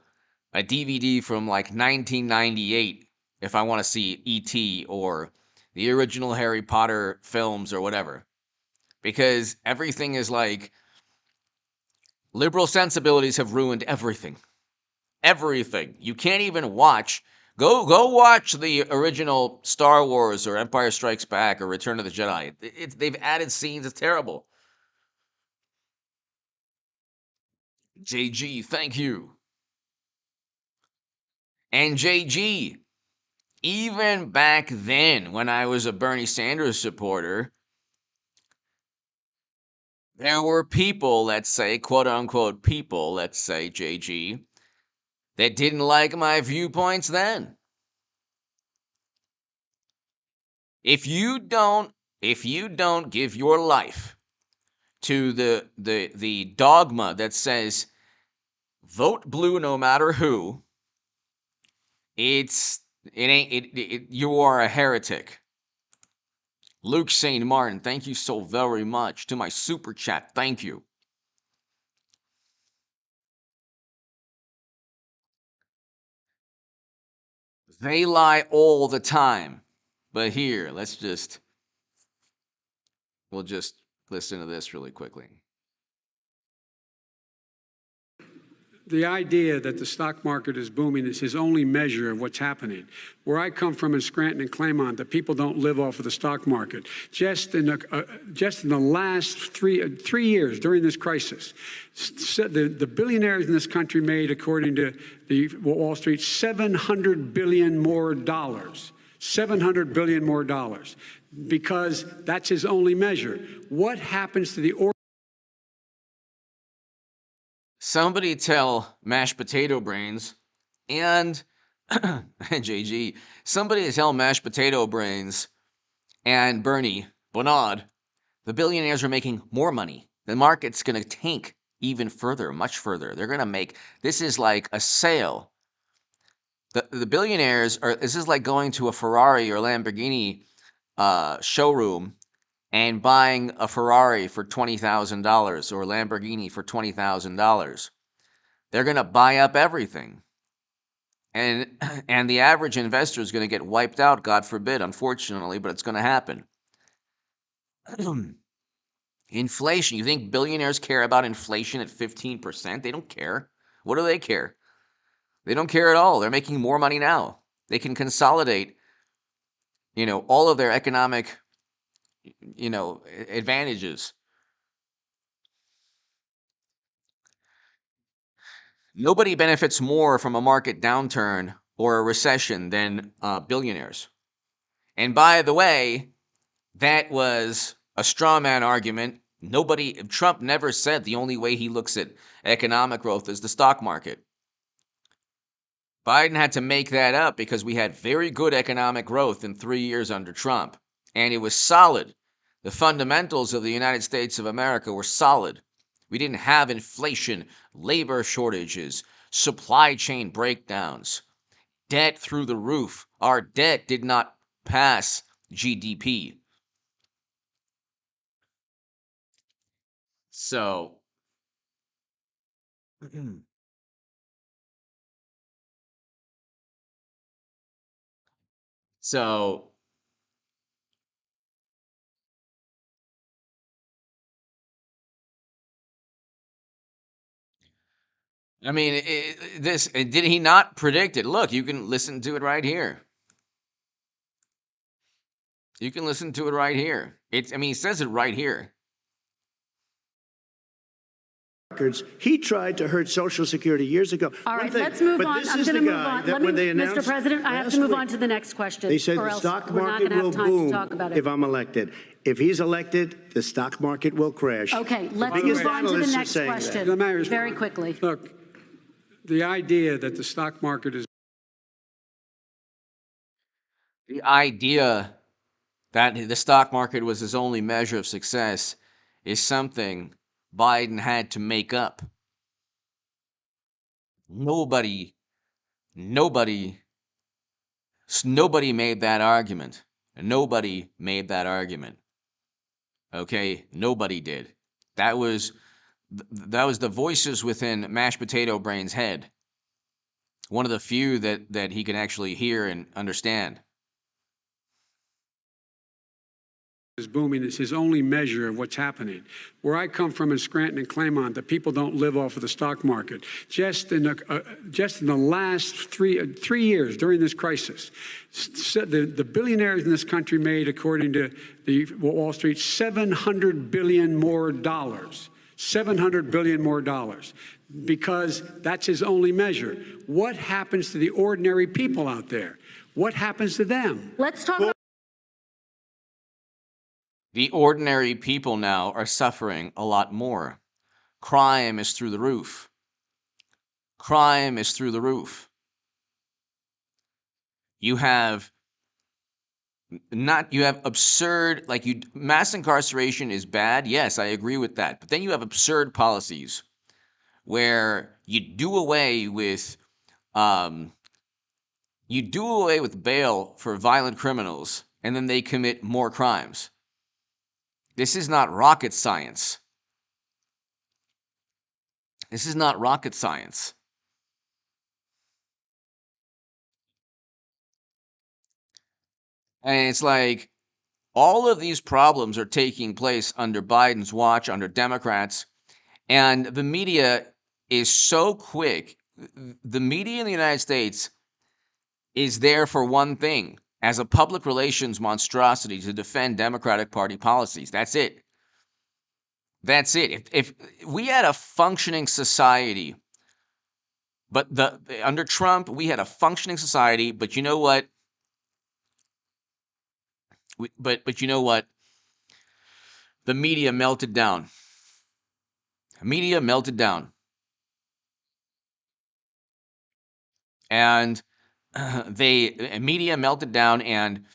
a DVD from like 1998 if I want to see E.T. or the original Harry Potter films or whatever. Because everything is like liberal sensibilities have ruined everything. Everything. You can't even watch. Go watch the original Star Wars or Empire Strikes Back or Return of the Jedi. They've added scenes. It's terrible. JG, thank you. And JG, even back then when I was a Bernie Sanders supporter, there were people, let's say, quote unquote people, let's say, JG, that didn't like my viewpoints then. If you don't give your life to the dogma that says vote blue no matter who, you are a heretic. Luke St. Martin, thank you so very much. To my super chat, thank you. They lie all the time. But here, we'll just listen to this really quickly. The idea that the stock market is booming is his only measure of what's happening. Where I come from in Scranton and Claymont, the people don't live off of the stock market. Just in the last three years during this crisis, the billionaires in this country made, according to the Wall Street, $700 billion more dollars. $700 billion more dollars, because that's his only measure. What happens to the Somebody tell Mashed Potato Brains and JG, somebody tell Mashed Potato Brains and Bernie Bonnard, the billionaires are making more money. The market's going to tank even further, much further. They're going to make, this is like a sale. The billionaires this is like going to a Ferrari or Lamborghini showroom and buying a Ferrari for $20,000 or a Lamborghini for $20,000. They're going to buy up everything. And the average investor is going to get wiped out, God forbid, unfortunately, but it's going to happen. Inflation. You think billionaires care about inflation at 15%? They don't care. What do they care? They don't care at all. They're making more money now. They can consolidate, all of their economic advantages. Nobody benefits more from a market downturn or a recession than billionaires. And by the way, that was a straw man argument. Trump never said the only way he looks at economic growth is the stock market. Biden had to make that up because we had very good economic growth in 3 years under Trump, and it was solid. The fundamentals of the United States of America were solid. We didn't have inflation, labor shortages, supply chain breakdowns, debt through the roof. Our debt did not pass GDP. So, I mean, did he not predict it? Look, you can listen to it right here. You can listen to it right here. He says it right here. He tried to hurt Social Security years ago. All right, let's move on. I'm going to move on. Mr. President, I have to move on to the next question. They said the stock market will boom if I'm elected. If he's elected, the stock market will crash. Okay, let's move on to the next question very quickly. Look, the idea that the stock market is... The idea that the stock market was his only measure of success is something Biden had to make up. Nobody made that argument. Nobody made that argument. Okay, nobody did. That was the voices within Mashed Potato Brain's head. One of the few that he can actually hear and understand. Is booming is his only measure of what's happening. Where I come from in Scranton and Claymont, the people don't live off of the stock market. Just in the last three years during this crisis, the billionaires in this country made, according to the Wall Street, $700 billion more dollars. $700 billion more dollars, because that's his only measure. What happens to the ordinary people out there? What happens to them? Let's talk about. The ordinary people now are suffering a lot more. Crime is through the roof. Crime is through the roof. You have absurd, mass incarceration is bad. Yes, I agree with that. But then you have absurd policies where you do away with bail for violent criminals, and then they commit more crimes. This is not rocket science. This is not rocket science. And it's like all of these problems are taking place under Biden's watch, under Democrats, and the media is so quick. The media in the United States is there for one thing, as a public relations monstrosity to defend Democratic Party policies. That's it. That's it. If we had a functioning society, but under Trump, we had a functioning society, but you know what? But you know what? The media melted down. Media melted down. And media melted down, and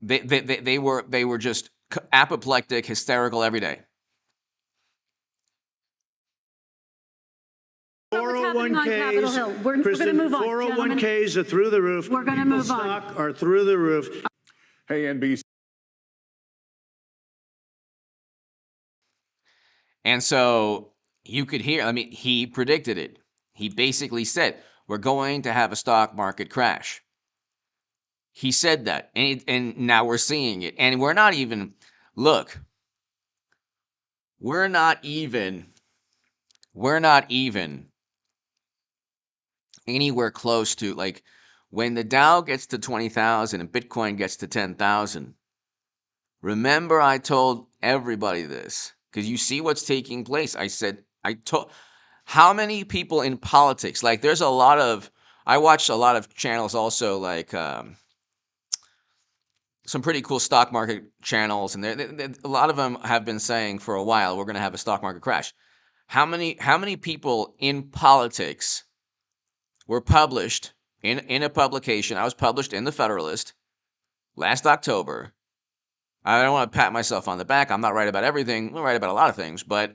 they were just apoplectic, hysterical every day. 401ks, We're going to move on. 401ks are through the roof. We're going to move on. Stock are through the roof. Hey, NBC. And so you could hear, he predicted it. He basically said, we're going to have a stock market crash. He said that, and now we're seeing it. And we're not even anywhere close to, when the Dow gets to 20,000 and Bitcoin gets to 10,000. Remember, I told everybody this, because you see what's taking place. How many people in politics, I watch a lot of channels also, some pretty cool stock market channels, and a lot of them have been saying for a while, we're going to have a stock market crash. How many people in politics were published in a publication? I was published in the Federalist last October. I don't want to pat myself on the back. I'm not right about everything. I'm right about a lot of things, but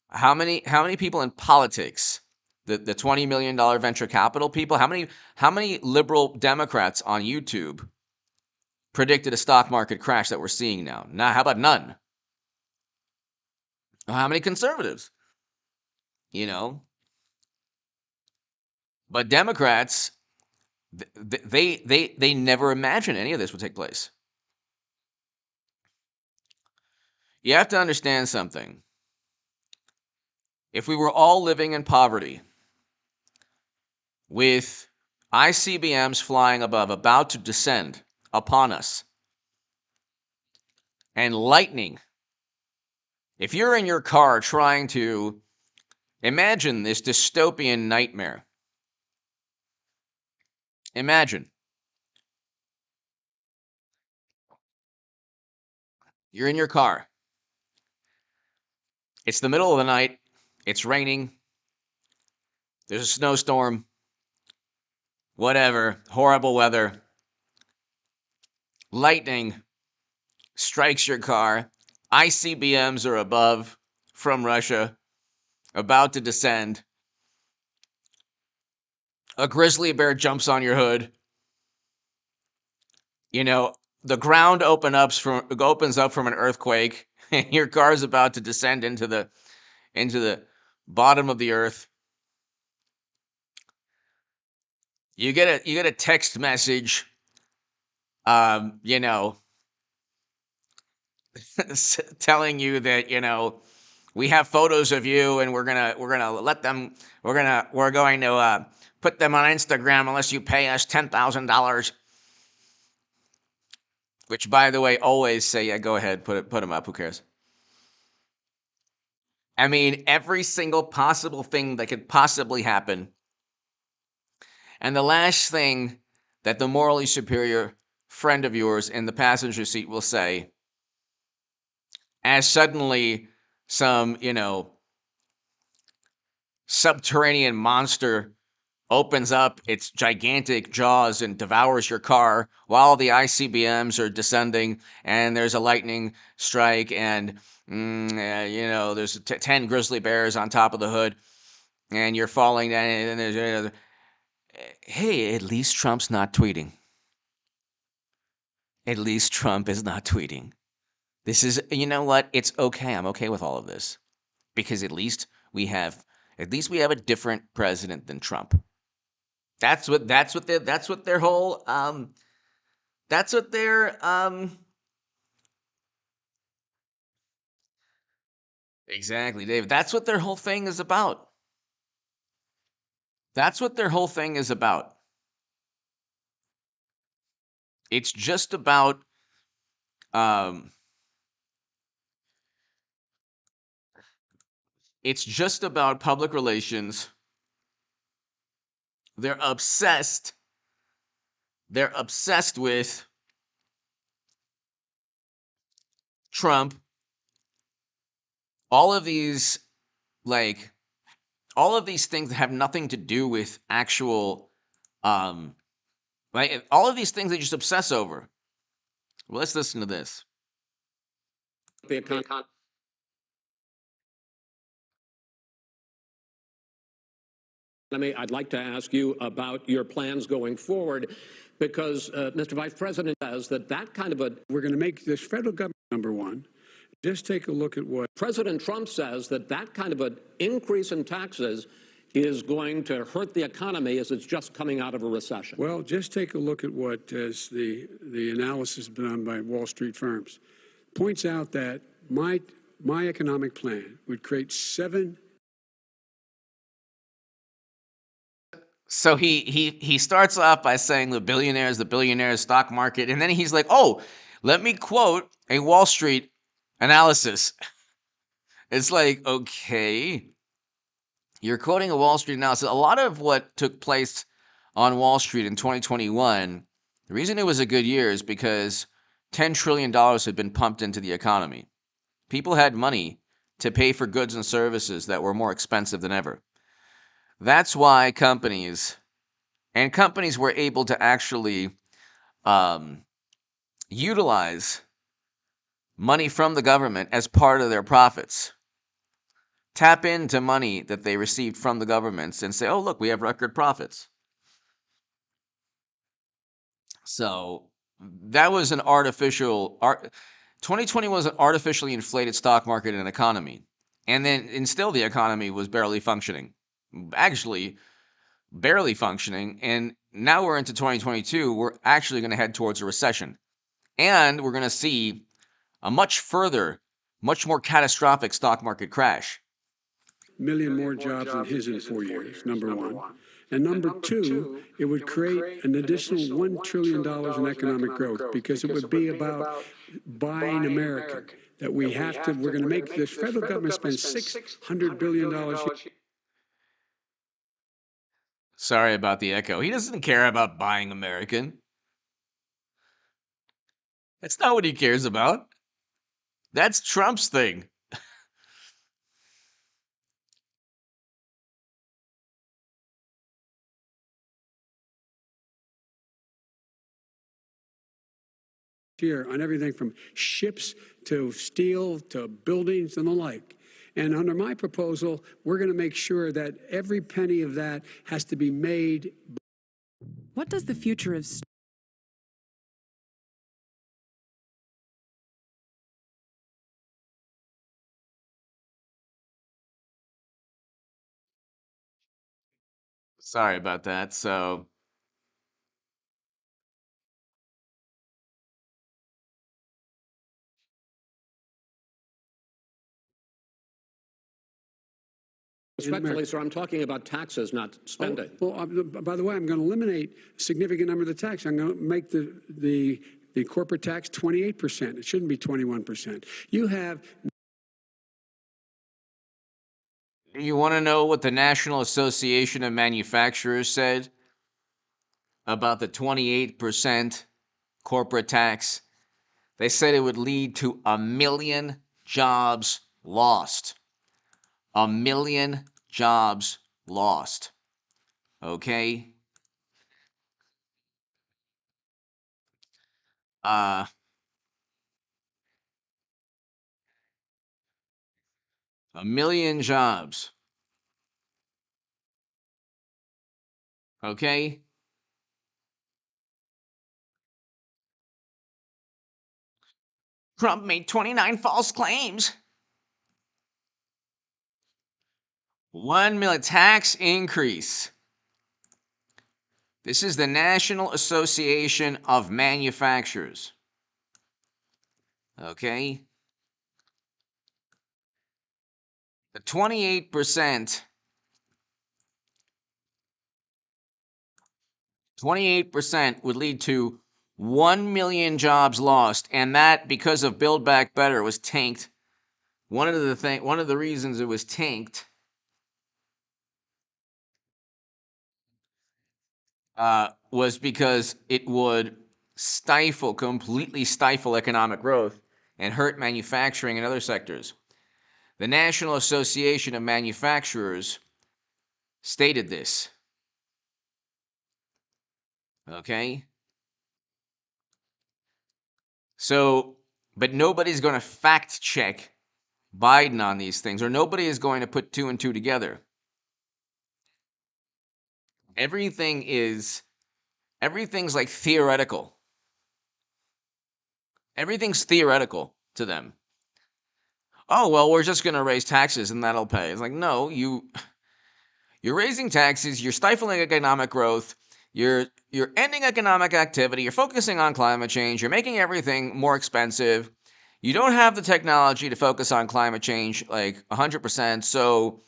how many people in politics, the $20 million venture capital people, how many liberal Democrats on YouTube predicted a stock market crash that we're seeing now? Now, how about none? How many conservatives? But Democrats, they never imagined any of this would take place. You have to understand something. If we were all living in poverty, with ICBMs flying above, about to descend upon us, and lightning, if you're in your car trying to imagine this dystopian nightmare, imagine you're in your car. It's the middle of the night. It's raining. There's a snowstorm. Whatever. Horrible weather. Lightning strikes your car. ICBMs are above from Russia, about to descend. A grizzly bear jumps on your hood. You know, the ground opens up from an earthquake, and your car's about to descend into the bottom of the earth. You get a text message, you know, telling you that, you know, we have photos of you and we're going to put them on Instagram unless you pay us $10,000. Which, by the way, always say, yeah, go ahead, put them up. Who cares? I mean, every single possible thing that could possibly happen. And the last thing that the morally superior friend of yours in the passenger seat will say, as suddenly some, you know, subterranean monster opens up its gigantic jaws and devours your car while the ICBMs are descending and there's a lightning strike and, you know, there's 10 grizzly bears on top of the hood and you're falling down. And there's, hey, at least Trump's not tweeting. At least Trump is not tweeting. This is, you know what? It's okay. I'm okay with all of this because at least we have a different president than Trump. That's what their whole exactly, David. That's what their whole thing is about. That's what their whole thing is about. It's just about public relations. They're obsessed with Trump. All of these things that have nothing to do with actual all of these things they just obsess over. Well, let's listen to this. I'd like to ask you about your plans going forward because Mr. Vice President says that kind of We're going to make this federal government number one. Just take a look at what President Trump says that kind of an increase in taxes is going to hurt the economy as it's just coming out of a recession. Well, just take a look at what as the analysis done by Wall Street firms points out that my economic plan would create So he starts off by saying the billionaires stock market, and then he's like, "Oh, let me quote a Wall Street analysis." It's like, okay, you're quoting a Wall Street analysis. A lot of what took place on Wall Street in 2021, the reason it was a good year is because $10 trillion had been pumped into the economy. People had money to pay for goods and services that were more expensive than ever. That's why companies were able to actually utilize money from the government as part of their profits. Tap into money that they received from the governments and say, oh, look, we have record profits. So that was 2020 was an artificially inflated stock market and economy. And still the economy was barely functioning. Actually, barely functioning. And now we're into 2022. We're actually going to head towards a recession. And we're going to see a much more catastrophic stock market crash. million more jobs than his in 4 years, number one. And number two, it would create an additional $1 trillion in economic growth because it would be about buying American. That we're going to make this federal government spend $600 billion. Sorry about the echo. He doesn't care about buying American. That's not what he cares about. That's Trump's thing. Here on everything from ships to steel to buildings and the like. And under my proposal, we're going to make sure that every penny of that has to be made. What does the future of Sorry about that. So Respectfully, sir, I'm talking about taxes, not spending. By the way, I'm going to eliminate a significant number of the tax. I'm going to make the corporate tax 28%. It shouldn't be 21%. You have. you want to know what the National Association of Manufacturers said about the 28% corporate tax? They said it would lead to 1 million jobs lost. 1 million jobs lost. Okay? Uh, 1 million jobs. Okay? Trump made 29 false claims. 1 million tax increase. This is the National Association of Manufacturers. Okay? The 28% would lead to 1 million jobs lost, and that because of Build Back Better was tanked. One of the reasons it was tanked was because it would completely stifle economic growth and hurt manufacturing and other sectors. The National Association of Manufacturers stated this. Okay? So, but nobody's going to fact check Biden on these things, or nobody is going to put two and two together. Everything's like theoretical. Everything's theoretical to them. Oh, well, we're just going to raise taxes and that'll pay. It's like, no, you're raising taxes, you're stifling economic growth, you're ending economic activity, you're focusing on climate change, you're making everything more expensive. You don't have the technology to focus on climate change like 100%. So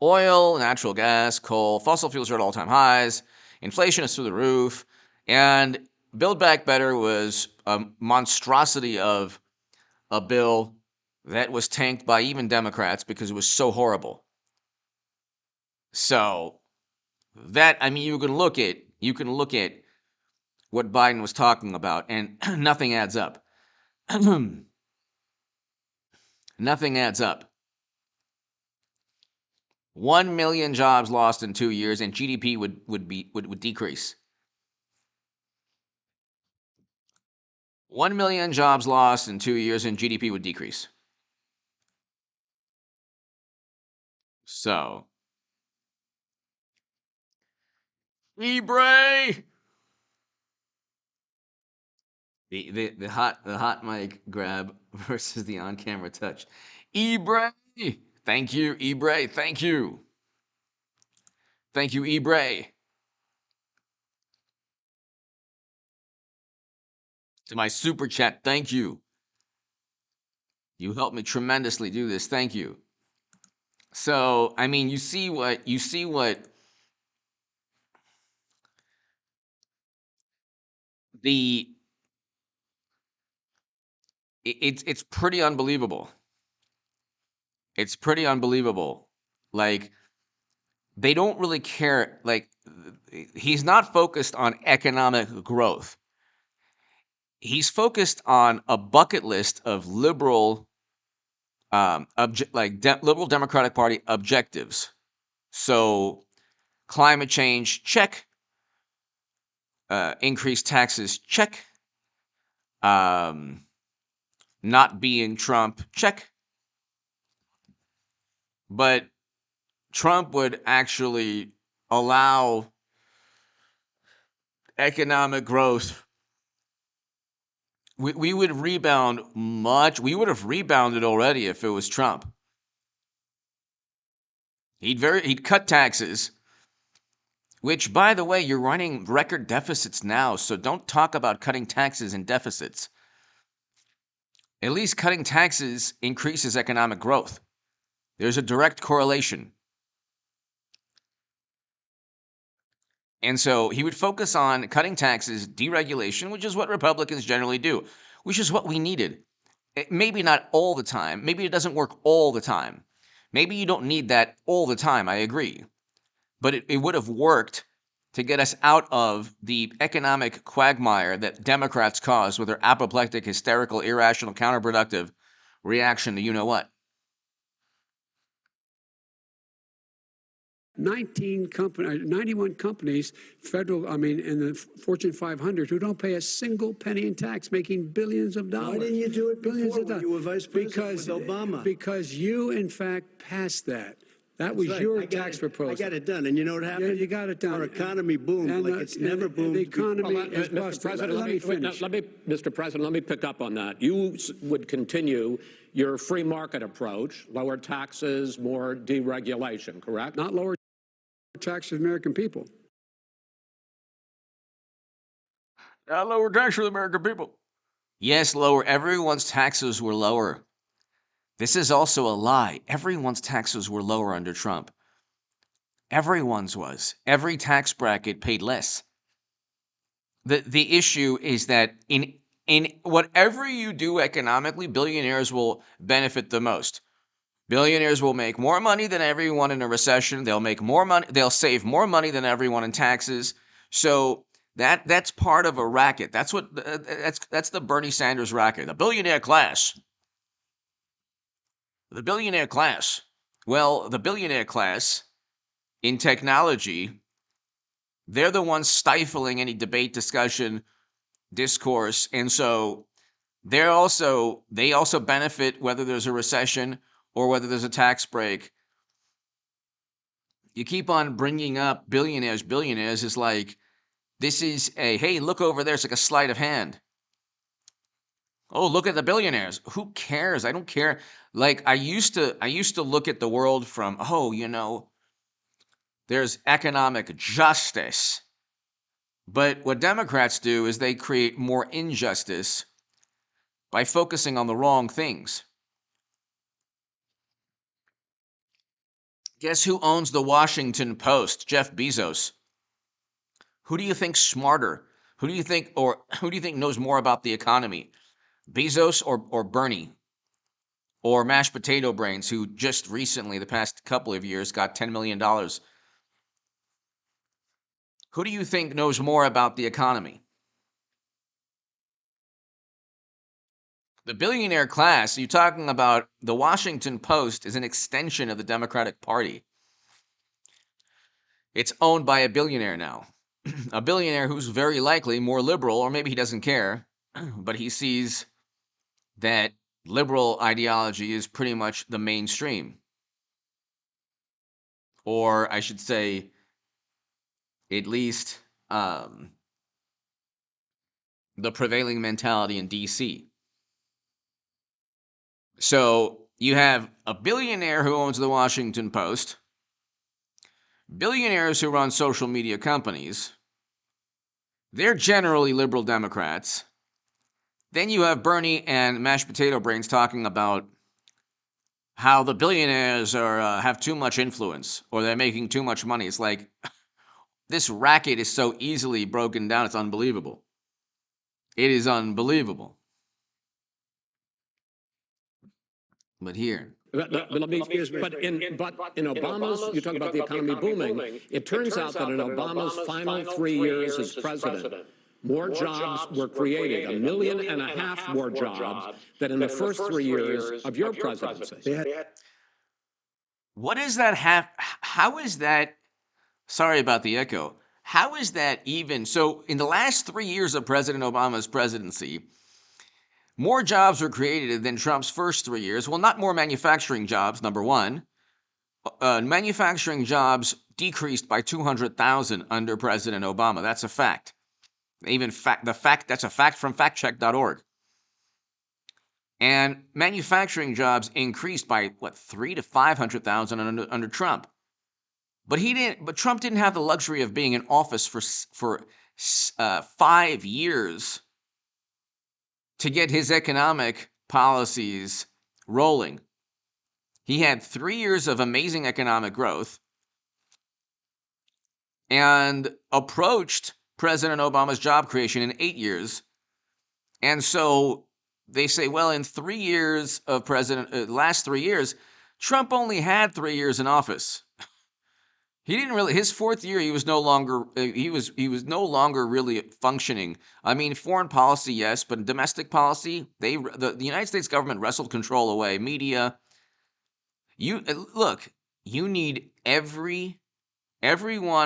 oil, natural gas, coal, fossil fuels are at all-time highs. Inflation is through the roof. And Build Back Better was a monstrosity of a bill that was tanked by even Democrats because it was so horrible. So that, I mean, you can look at what Biden was talking about, and nothing adds up. Nothing adds up. 1 million jobs lost in 2 years, and GDP would decrease. 1 million jobs lost in 2 years, and GDP would decrease. So, Ebre! The hot mic grab versus the on-camera touch. Ebre! Thank you, Ebre. Thank you. Thank you, Ebre. To my super chat, thank you. You helped me tremendously do this. Thank you. So, I mean, you see what it's pretty unbelievable. It's pretty unbelievable. Like, they don't really care. Like, he's not focused on economic growth. He's focused on a bucket list of liberal, liberal Democratic Party objectives. So, climate change, check. Increase taxes, check. Not being Trump, check. But Trump would actually allow economic growth. We would rebound much. We would have rebounded already if it was Trump. He'd cut taxes. which, by the way, you're running record deficits now, so don't talk about cutting taxes and deficits. At least cutting taxes increases economic growth. There's a direct correlation. And so he would focus on cutting taxes, deregulation, which is what Republicans generally do, which is what we needed. Maybe not all the time. Maybe it doesn't work all the time. Maybe you don't need that all the time, I agree. But it would have worked to get us out of the economic quagmire that Democrats caused with their apoplectic, hysterical, irrational, counterproductive reaction to you-know-what. 91 companies, in the Fortune 500 who don't pay a single penny in tax, making billions of dollars. Why didn't you do it billions before when you were vice president with Obama? Because you, in fact, passed that. That was your tax proposal. I got it done, and you know what happened? Yeah, you got it done. Our economy boomed like it's never boomed. The economy is Mr. busted. President, Let me finish. Mr. President, let me pick up on that. You would continue your free market approach, lower taxes, more deregulation, correct? Not lower taxes for the American people. Not lower taxes for the American people. Yes, lower. Everyone's taxes were lower. This is also a lie. Everyone's taxes were lower under Trump. Everyone's was. Every tax bracket paid less. The issue is that in whatever you do economically, billionaires will benefit the most. Billionaires will make more money than everyone in a recession. They'll make more money. They'll save more money than everyone in taxes. So that's part of a racket. That's the Bernie Sanders racket. The billionaire class. The billionaire class. Well, the billionaire class in technology, they're the ones stifling any debate, discussion, discourse, and so they also benefit whether there's a recession or whether there's a tax break. You keep on bringing up billionaires. Billionaires is like, this is hey, look over there. It's like a sleight of hand. Oh, look at the billionaires. Who cares? I don't care. Like I used to look at the world from, there's economic justice. But what Democrats do is they create more injustice by focusing on the wrong things. Guess who owns the Washington Post? Jeff Bezos. Who do you think's smarter? Who do you think knows more about the economy? Bezos or Bernie? Or Mashed Potato Brains, who just recently, the past couple of years, got $10 million. Who do you think knows more about the economy? The billionaire class, you're talking about the Washington Post is an extension of the Democratic Party. It's owned by a billionaire now. A billionaire who's very likely more liberal, or maybe he doesn't care, but he sees that liberal ideology is pretty much the mainstream. Or I should say, at least the prevailing mentality in D.C. So you have a billionaire who owns the Washington Post, billionaires who run social media companies. They're generally liberal Democrats. Then you have Bernie and Mashed Potato Brains talking about how the billionaires have too much influence or they're making too much money. It's like this racket is so easily broken down. It's unbelievable. It is unbelievable. But here. But in Obama's, you talk about the economy booming, it turns out that in Obama's final 3 years as president, more jobs were created, 1.5 million more jobs than in the first 3 years of your presidency. What is that? How is that? Sorry about the echo. How is that even? So in the last 3 years of President Obama's presidency, more jobs were created than Trump's first 3 years. Well, not more manufacturing jobs, number one. Manufacturing jobs decreased by 200,000 under President Obama. That's a fact. That's a fact from factcheck.org. And manufacturing jobs increased by 300,000 to 500,000 under Trump. But Trump didn't have the luxury of being in office for 5 years to get his economic policies rolling. He had 3 years of amazing economic growth and approached President Obama's job creation in 8 years. And so they say, well, in 3 years of last 3 years, Trump only had 3 years in office. He didn't really. His fourth year, he was no longer. He was no longer really functioning. I mean, foreign policy, yes, but domestic policy, the United States government wrestled control away. Media. Look. You need everyone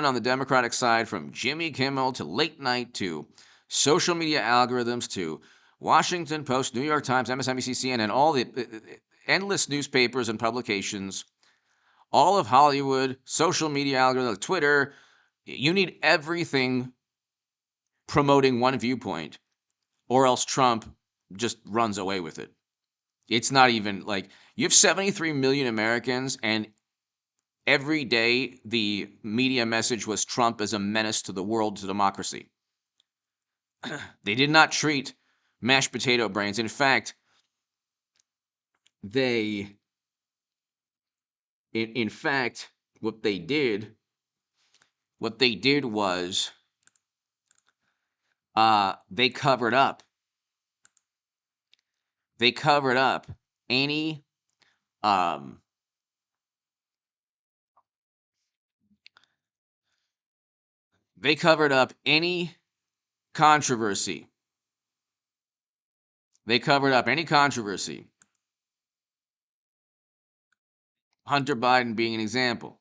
on the Democratic side, from Jimmy Kimmel to late night to social media algorithms to Washington Post, New York Times, MSNBC, CNN, all the endless newspapers and publications. All of Hollywood, social media algorithms, Twitter, you need everything promoting one viewpoint, or else Trump just runs away with it. It's not even like you have 73 million Americans, and every day the media message was Trump as a menace to the world, to democracy. They did not treat mashed potato brains. In fact, what they did was they covered up any controversy. Hunter Biden being an example.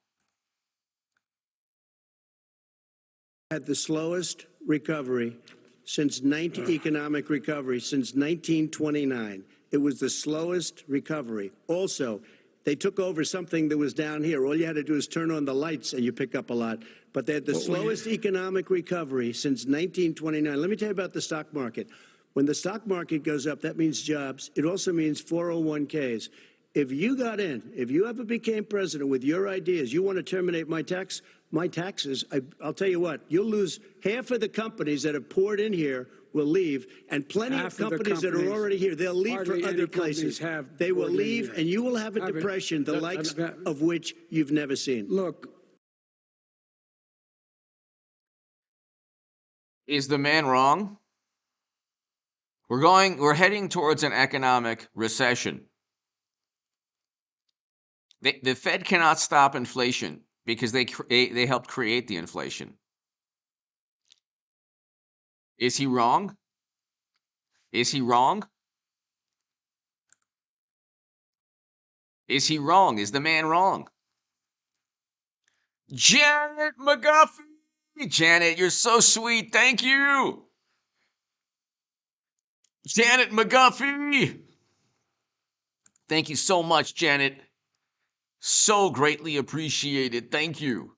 Had the slowest recovery since economic recovery since 1929. It was the slowest recovery. Also, they took over something that was down here. All you had to do is turn on the lights and you pick up a lot. But they had the slowest economic recovery since 1929. Let me tell you about the stock market. When the stock market goes up, that means jobs. It also means 401ks. If you got in, if you ever became president with your ideas, you want to terminate my taxes, I'll tell you what, you'll lose half of the companies that have poured in here will leave, and plenty of companies that are already here, they'll leave for other places. They will leave, and you will have a depression, the likes of which you've never seen. Look. Is the man wrong? We're heading towards an economic recession. The Fed cannot stop inflation because they helped create the inflation. Is he wrong? Is he wrong? Is he wrong? Is the man wrong? Janet McGuffey! Janet, you're so sweet. Thank you. Janet McGuffey! Thank you so much, Janet. So greatly appreciated. Thank you.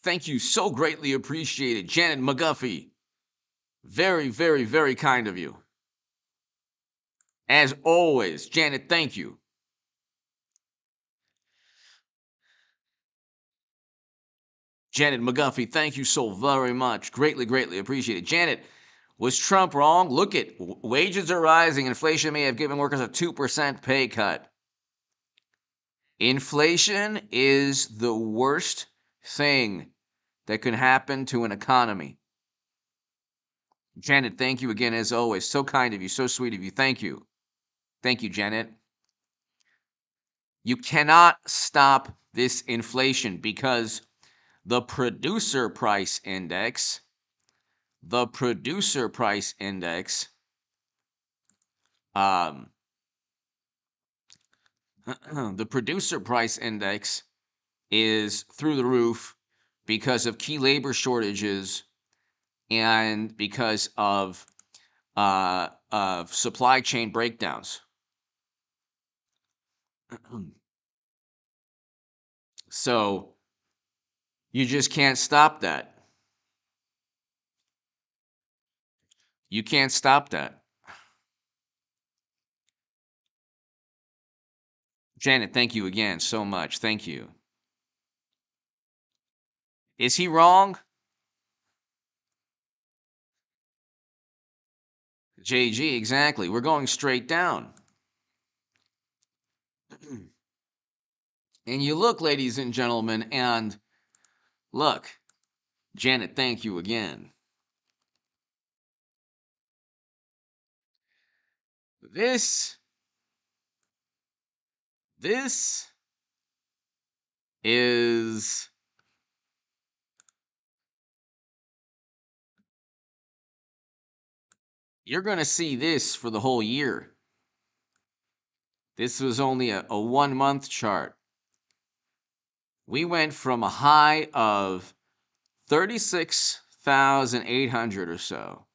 Thank you. So greatly appreciated. Janet McGuffey. Very, very, very kind of you. As always, Janet, thank you. Janet McGuffey, thank you so very much. Greatly, greatly appreciated. Janet, was Trump wrong? Look at wages are rising. Inflation may have given workers a 2% pay cut. Inflation is the worst thing that could happen to an economy. Janet, thank you again, as always. So kind of you, so sweet of you. Thank you. Thank you, Janet. You cannot stop this inflation because the producer price index, the producer price index is through the roof because of key labor shortages and because of supply chain breakdowns. So you just can't stop that. You can't stop that. Janet, thank you again so much. Thank you. Is he wrong? JG, exactly. We're going straight down. And you look, ladies and gentlemen, and look, Janet, thank you again. This is you're going to see this for the whole year. This was only a 1 month chart. We went from a high of 36,800 or so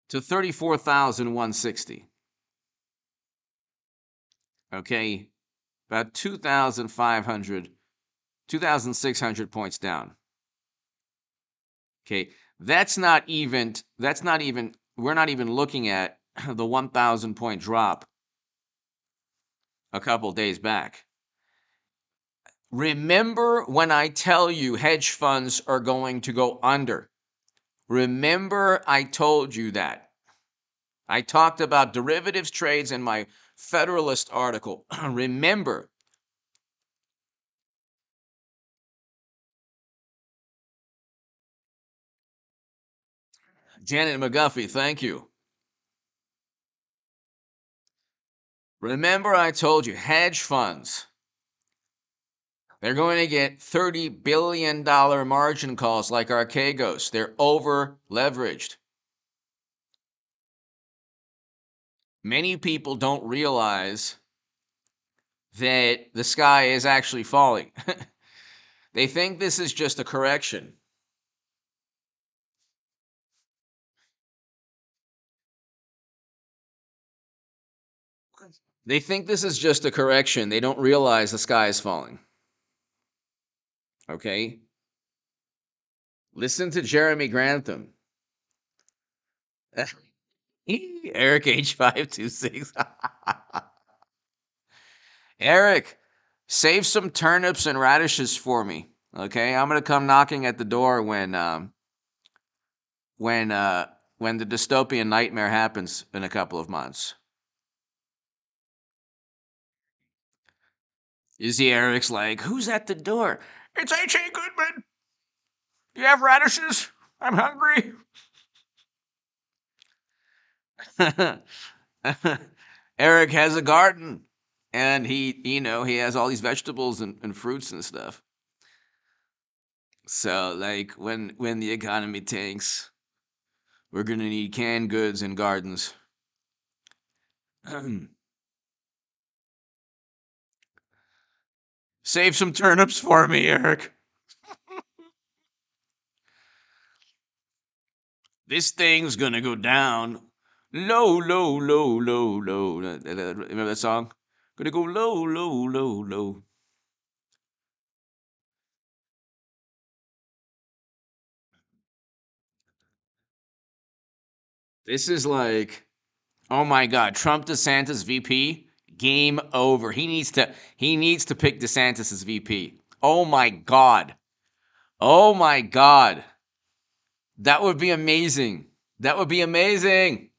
to 34,160. Okay, about 2,600 points down. Okay, we're not even looking at the 1,000 point drop a couple days back. Remember when I tell you hedge funds are going to go under? Remember I told you that. I talked about derivatives trades in my Federalist article. Remember. Janet McGuffey, thank you. Remember I told you hedge funds, they're going to get $30 billion margin calls like Archegos. They're over leveraged. Many people don't realize that the sky is actually falling. They think this is just a correction. They think this is just a correction. They don't realize the sky is falling. Okay? Listen to Jeremy Grantham. Eric H526. Eric, save some turnips and radishes for me. Okay? I'm going to come knocking at the door when the dystopian nightmare happens in a couple of months. You see Eric's like, who's at the door? It's H.A. Goodman. Do you have radishes? I'm hungry. Eric has a garden, and he has all these vegetables and fruits and stuff. So, like, when the economy tanks, we're gonna need canned goods and gardens. Save some turnips for me, Eric. This thing's gonna go down low, low, low, low, low. Remember that song? Gonna go low, low, low, low. This is like, oh my God, Trump DeSantis VP, game over. He needs to pick DeSantis as VP. Oh my God. Oh my God. That would be amazing. That would be amazing.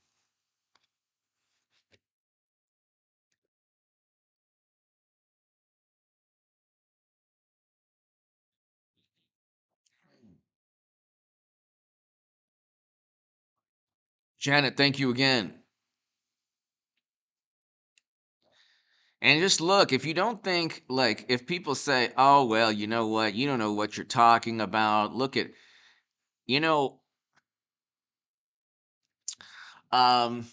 Janet, thank you again. And just look, if you don't think, like, if people say, oh, well, you know what? You don't know what you're talking about. Look at, you know, um,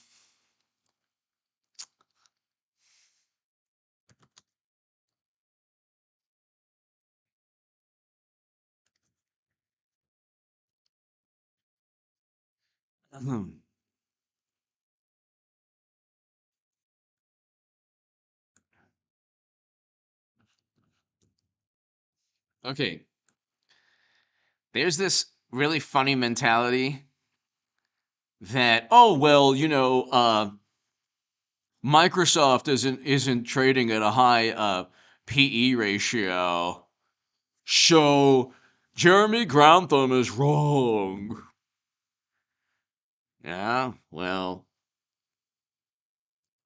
okay, there's this really funny mentality that, oh, well, Microsoft isn't trading at a high PE ratio. So Jeremy Grantham is wrong. Yeah, well,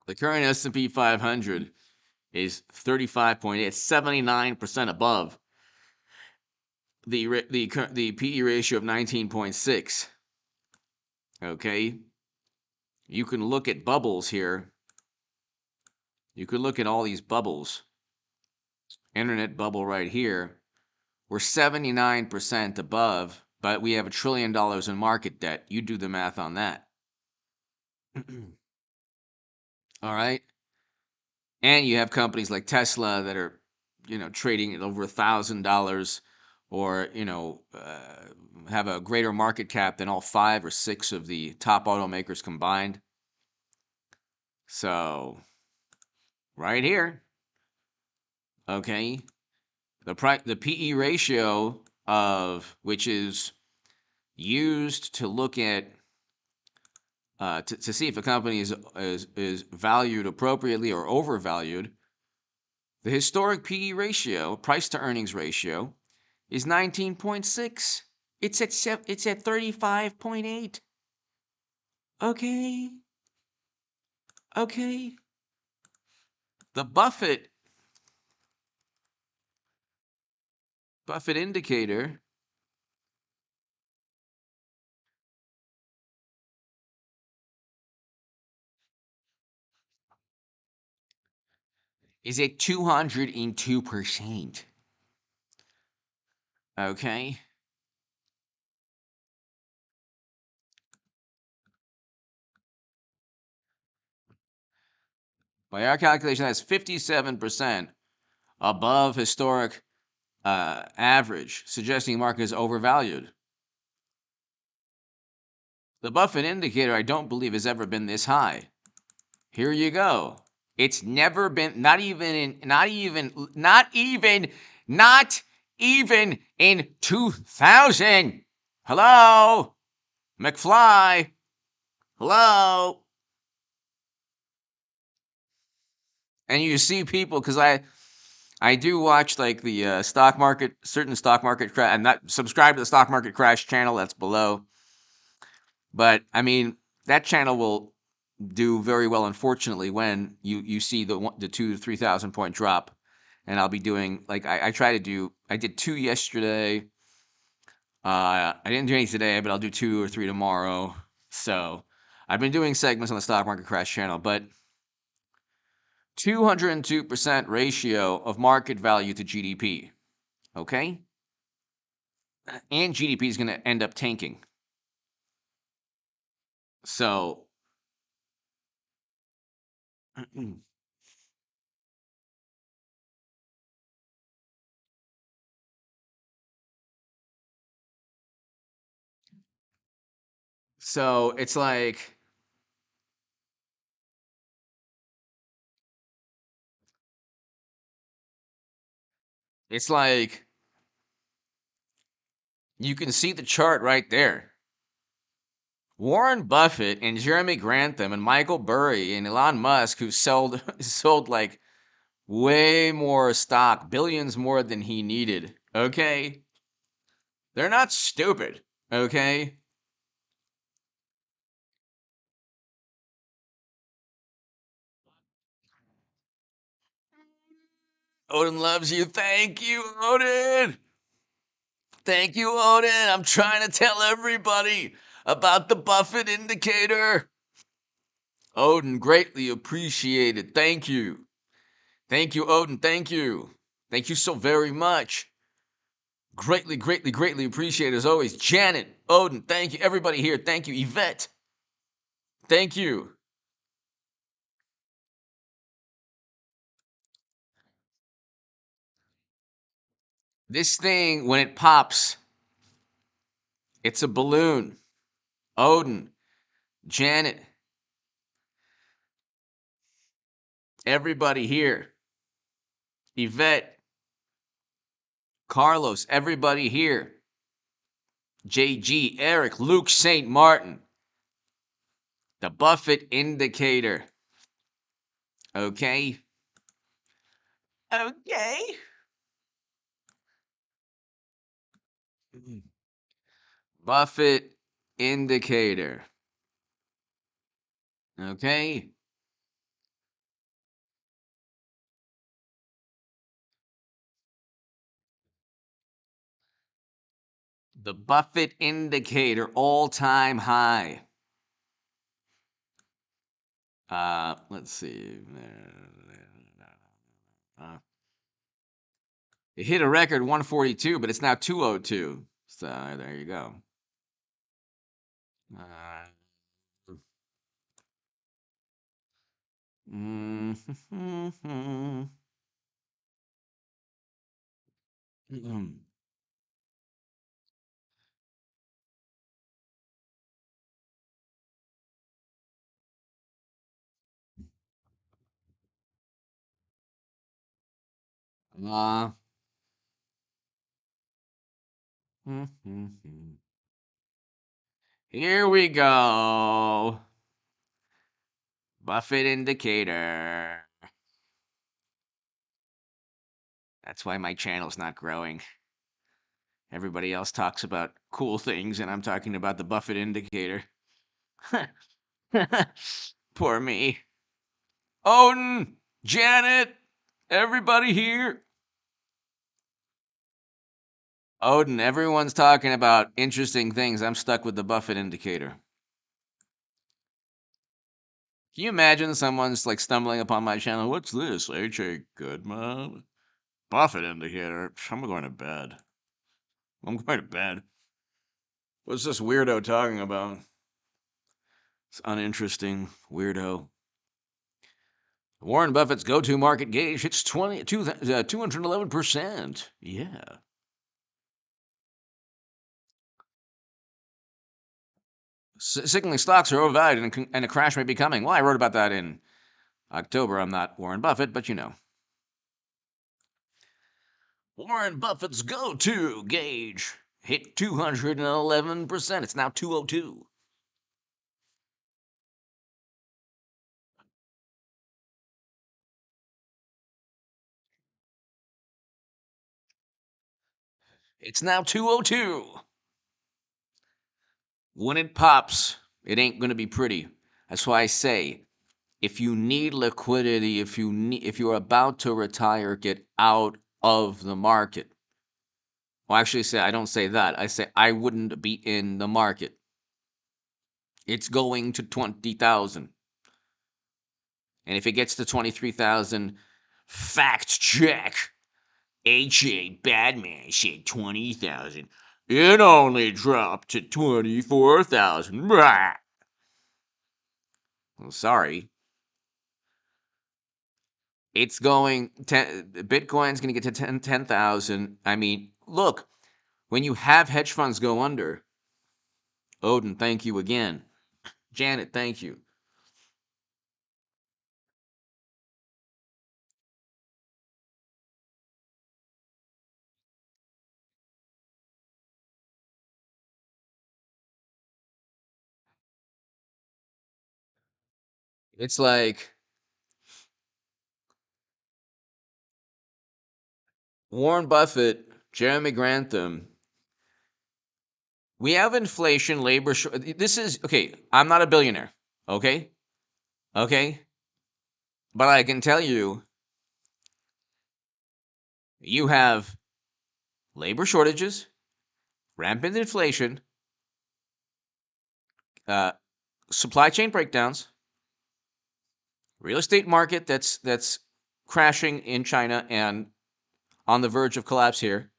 the current S&P 500 is 35.8, 79% above the PE ratio of 19.6. Okay, you can look at bubbles here. You could look at all these bubbles. Internet bubble right here. We're 79% above, but we have $1 trillion in market debt. You do the math on that. All right. And you have companies like Tesla that are, trading at over $1,000, or have a greater market cap than all 5 or 6 of the top automakers combined. So, right here, okay, the PE ratio of which is used to look at to see if a company is valued appropriately or overvalued. The historic PE ratio, price to earnings ratio, is 19.6. It's at 35.8. Okay. The Buffett indicator is at 202%. Okay. By our calculation, that's 57% above historic average, suggesting the market is overvalued. The Buffett indicator, I don't believe, has ever been this high. Here you go. It's never been, not even in 2000. Hello? McFly? Hello? And you see people, because I do watch like the stock market, certain stock market crash. I'm not subscribed to the stock market crash channel that's below. But I mean, that channel will do very well, unfortunately, when you see the 2,000 to 3,000 point drop. And I'll be doing, like, I did 2 yesterday. I didn't do any today, but I'll do 2 or 3 tomorrow. So I've been doing segments on the stock market crash channel, but 202% ratio of market value to GDP. Okay? And GDP is going to end up tanking. So so it's like you can see the chart right there. Warren Buffett and Jeremy Grantham and Michael Burry and Elon Musk, who sold like way more stock, billions more than he needed. Okay? They're not stupid. Okay? Odin loves you. Thank you, Odin. Thank you, Odin. I'm trying to tell everybody about the Buffett indicator. Odin, greatly appreciated. Thank you. Thank you, Odin. Thank you. Thank you so very much. Greatly, greatly, greatly appreciated as always. Janet, Odin, thank you. Everybody here, thank you. Yvette, thank you. This thing, when it pops, it's a balloon. Odin, Janet, everybody here. Yvette, Carlos, everybody here. JG, Eric, Luke St. Martin. The Buffett indicator. Okay? Okay? Buffett indicator. Okay. The Buffett indicator all-time high. Let's see. It hit a record 142, but it's now 202. So there you go. Here we go. Buffett indicator. That's why my channel's not growing. Everybody else talks about cool things, and I'm talking about the Buffett indicator. Poor me. Odin, Janet, everybody here. Odin, everyone's talking about interesting things. I'm stuck with the Buffett indicator. Can you imagine someone's like stumbling upon my channel? What's this? H.A. Goodman? Buffett indicator. I'm going to bed. I'm going to bed. What's this weirdo talking about? It's uninteresting weirdo. Warren Buffett's go-to market gauge hits 211%. Yeah. Signaling stocks are overvalued and a crash may be coming. Well, I wrote about that in October. I'm not Warren Buffett, but you know. Warren Buffett's go-to gauge hit 211%. It's now 202. It's now 202. When it pops, it ain't going to be pretty. That's why I say, if you need liquidity, if you're about to retire, get out of the market. Well, actually, I don't say that. I say I wouldn't be in the market. It's going to 20,000. And if it gets to 23,000, fact check. H.A. Badman said 20,000. It only dropped to 24,000. Well, sorry. It's going, Bitcoin's going to get to 10,000. I mean, look, when you have hedge funds go under, Odin, thank you again. Janet, thank you. It's like Warren Buffett, Jeremy Grantham. We have inflation, labor. This is okay. I'm not a billionaire. Okay. Okay. But I can tell you, you have labor shortages, rampant inflation, supply chain breakdowns, real estate market that's crashing in China and on the verge of collapse here.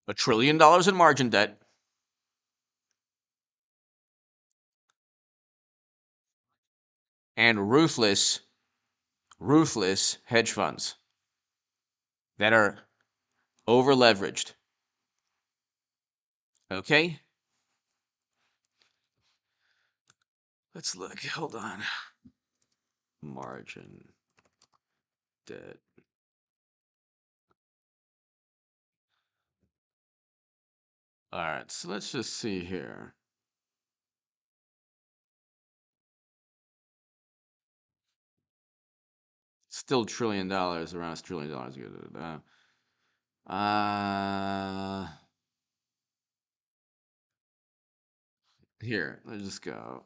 $1 trillion in margin debt. And ruthless hedge funds that are over leveraged. Okay? Let's look. Hold on. Margin debt. All right, so let's just see here. Still $1 trillion, around $1 trillion. Here, let's just go.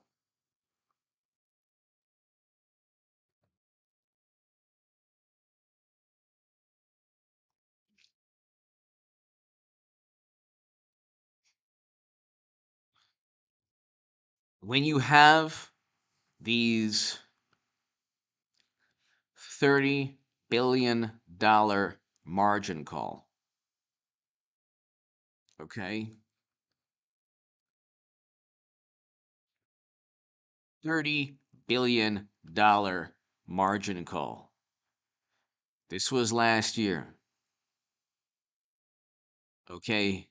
When you have these $30 billion margin call, okay? $30 billion margin call. This was last year. Okay?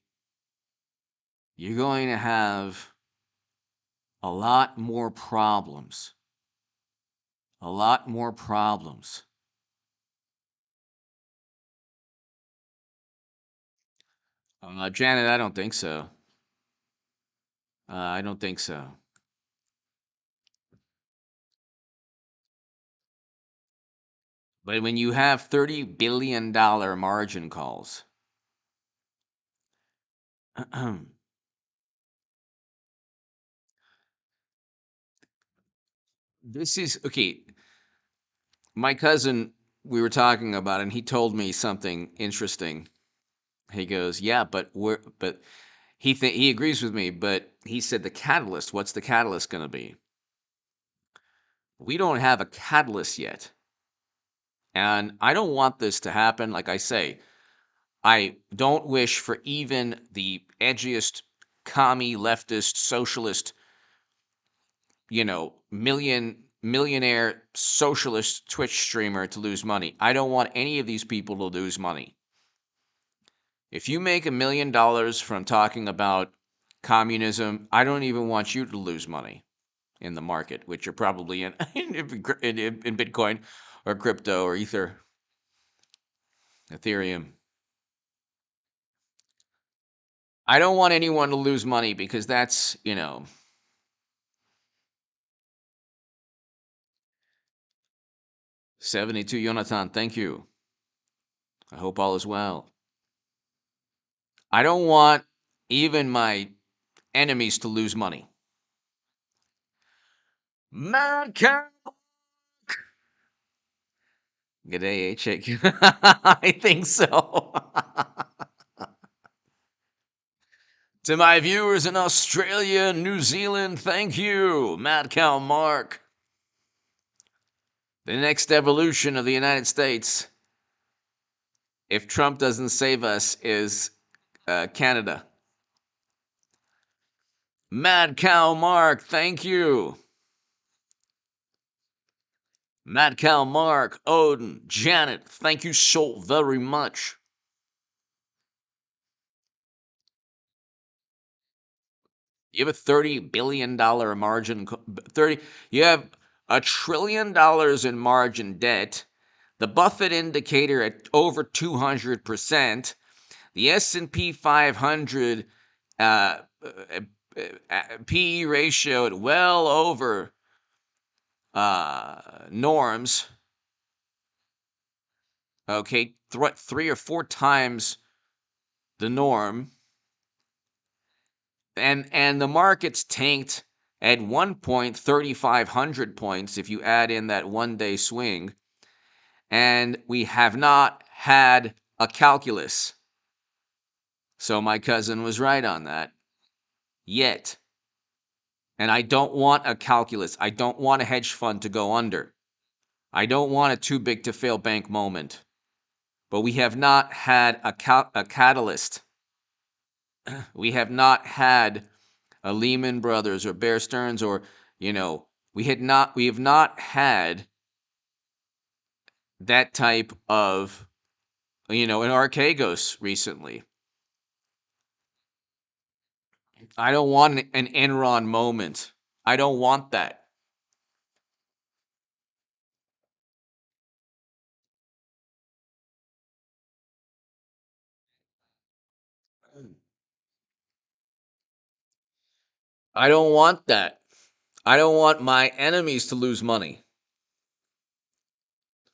You're going to have a lot more problems. A lot more problems. Janet, I don't think so. I don't think so. But when you have $30 billion margin calls, this is okay. My cousin, we were talking about it, and he told me something interesting. He goes, "Yeah, but he agrees with me, but he said the catalyst, what's the catalyst going to be? We don't have a catalyst yet. And I don't want this to happen. Like I say, I don't wish for even the edgiest commie, leftist, socialist, millionaire socialist Twitch streamer to lose money. I don't want any of these people to lose money. If you make $1 million from talking about communism, I don't even want you to lose money in the market, which you're probably in Bitcoin or crypto or Ethereum. I don't want anyone to lose money because that's, 72 Jonathan, thank you. I hope all is well. I don't want even my enemies to lose money. Mad cow. Good day, Chick. I think so. To my viewers in Australia, New Zealand, thank you. Mad Cow Mark. The next evolution of the United States, if Trump doesn't save us, is Canada. Mad Cow Mark, thank you. Mad Cow Mark, Odin, Janet, thank you so very much. You have a $30 billion margin. You have $1 trillion in margin debt. The Buffett indicator at over 200%. The S&P 500 PE ratio at well over norms. Okay, 3 or 4 times the norm. And the market's tanked at one point 3,500 points if you add in that one-day swing. And we have not had a calculus. So my cousin was right on that. Yet. And I don't want a calculus. I don't want a hedge fund to go under. I don't want a too big to fail bank moment. But we have not had a catalyst. We have not had a Lehman Brothers or Bear Stearns or, we have not had that type of, an Archegos recently. I don't want an Enron moment. I don't want that. I don't want that. I don't want my enemies to lose money.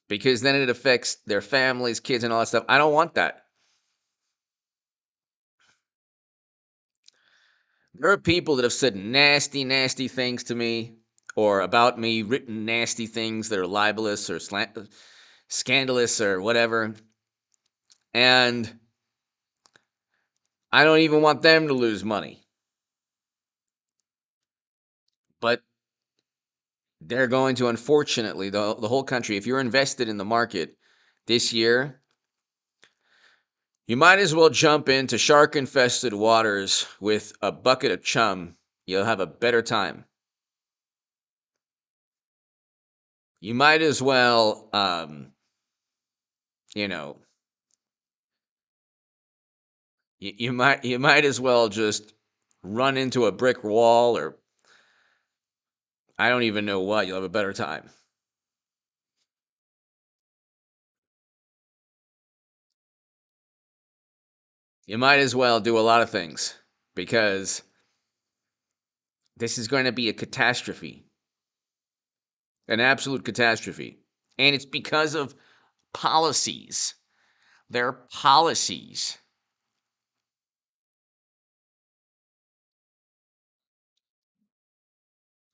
Because then it affects their families, kids, and all that stuff. I don't want that. There are people that have said nasty, nasty things to me or about me, written nasty things that are libelous or scandalous or whatever. And I don't even want them to lose money. But they're going to, unfortunately, the whole country, if you're invested in the market this year, you might as well jump into shark-infested waters with a bucket of chum. You'll have a better time. You might as well, you know, you might as well just run into a brick wall, or I don't even know what. You'll have a better time. You might as well do a lot of things because this is going to be a catastrophe, an absolute catastrophe. And it's because of policies. Their policies.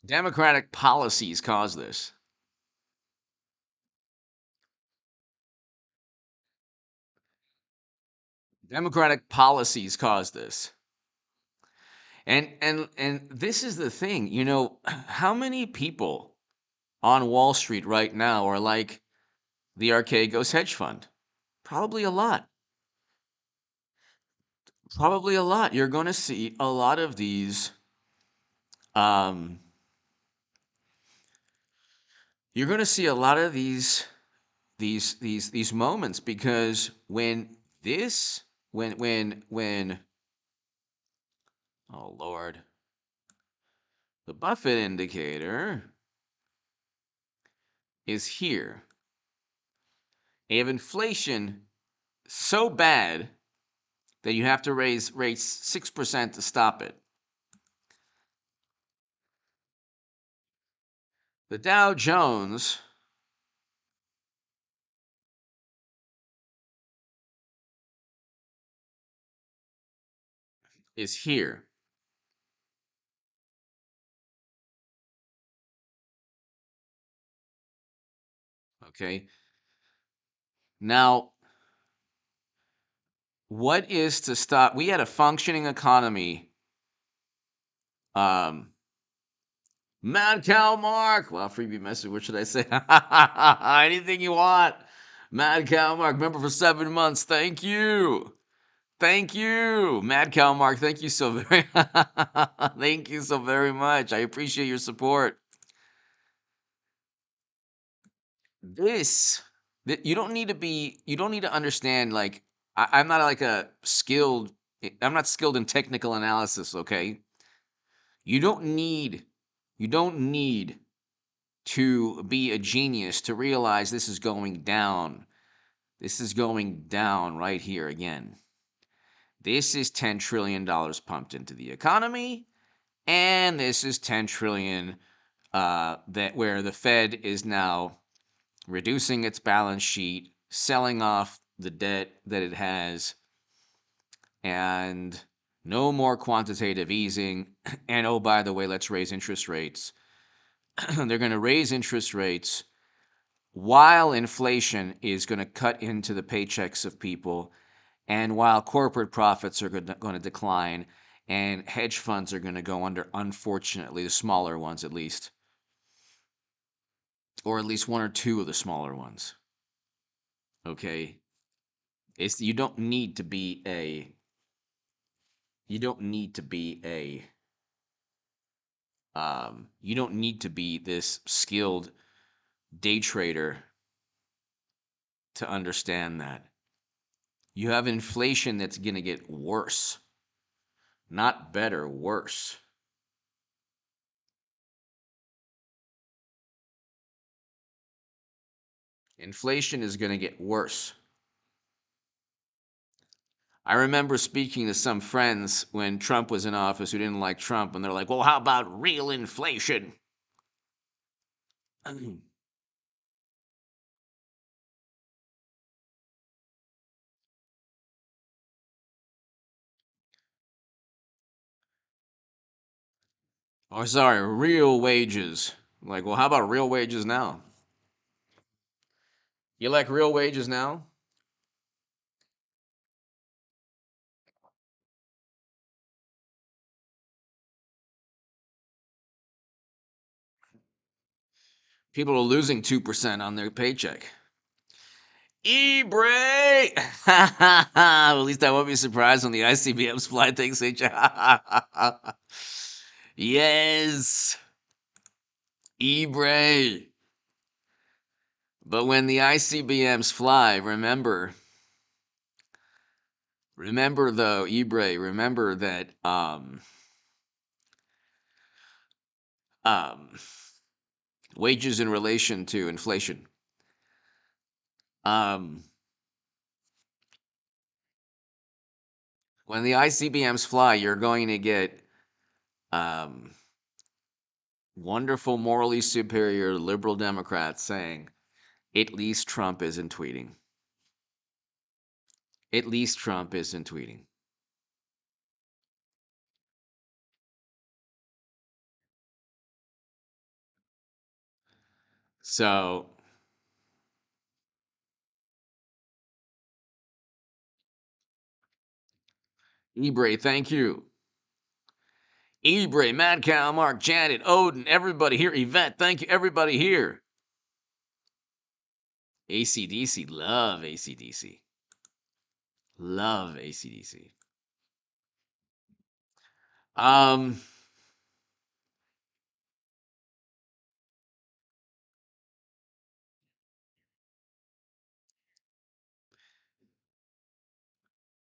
Democratic policies cause this. Democratic policies cause this. And this is the thing, how many people on Wall Street right now are like the Archegos hedge fund? Probably a lot. Probably a lot. You're going to see a lot of these you're going to see a lot of these moments, because when oh Lord, the Buffett indicator is here. You have inflation so bad that you have to raise rates 6% to stop it. The Dow Jones is here. Okay. Now, what is to stop? We had a functioning economy. Mad Cow Mark. Well, freebie message. What should I say? Anything you want. Mad Cow Mark. Remember for 7 months. Thank you. Thank you, Mad Cow Mark. Thank you so very. Thank you so very much. I appreciate your support. You don't need to be. You don't need to understand. Like I'm not like a skilled. I'm not skilled in technical analysis. Okay. You don't need. You don't need to be a genius to realize this is going down. This is going down right here again. This is $10 trillion pumped into the economy, and this is $10 trillion that where the Fed is now reducing its balance sheet, selling off the debt that it has, and no more quantitative easing. And oh, by the way, let's raise interest rates. They're going to raise interest rates while inflation is going to cut into the paychecks of people, and while corporate profits are going to decline, and hedge funds are going to go under, unfortunately, the smaller ones at least, or at least one or two of the smaller ones. Okay? You don't need to be you don't need to be this skilled day trader to understand that. You have inflation that's going to get worse. Not better, worse. Inflation is going to get worse. I remember speaking to some friends when Trump was in office who didn't like Trump, and they're like, well, how about real inflation? Or sorry, real wages. Like, well, how about real wages now? You like real wages now? People are losing 2% on their paycheck. E-Bray! At least I won't be surprised when the ICBM's flight takes a Yes! E-Bray! But when the ICBMs fly, remember though, E-Bray, remember that um, wages in relation to inflation. When the ICBMs fly, you're going to get wonderful, morally superior liberal Democrats saying, at least Trump isn't tweeting. At least Trump isn't tweeting. So, Ebrey, thank you. Ebrey, Mad Cow, Mark, Janet, Odin, everybody here. Yvette, thank you, everybody here. AC/DC, love AC/DC. Love AC/DC.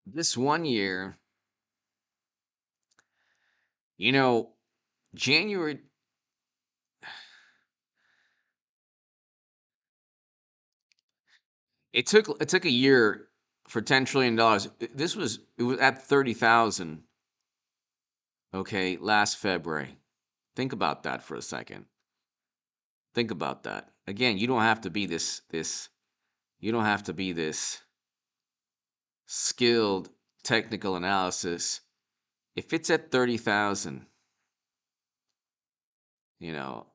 This one year, you know, January. It took a year for $10 trillion. It was at 30,000. Okay, last February. Think about that for a second. Think about that. Again, you don't have to be this you don't have to be this skilled technical analysis. If it's at 30,000, you know,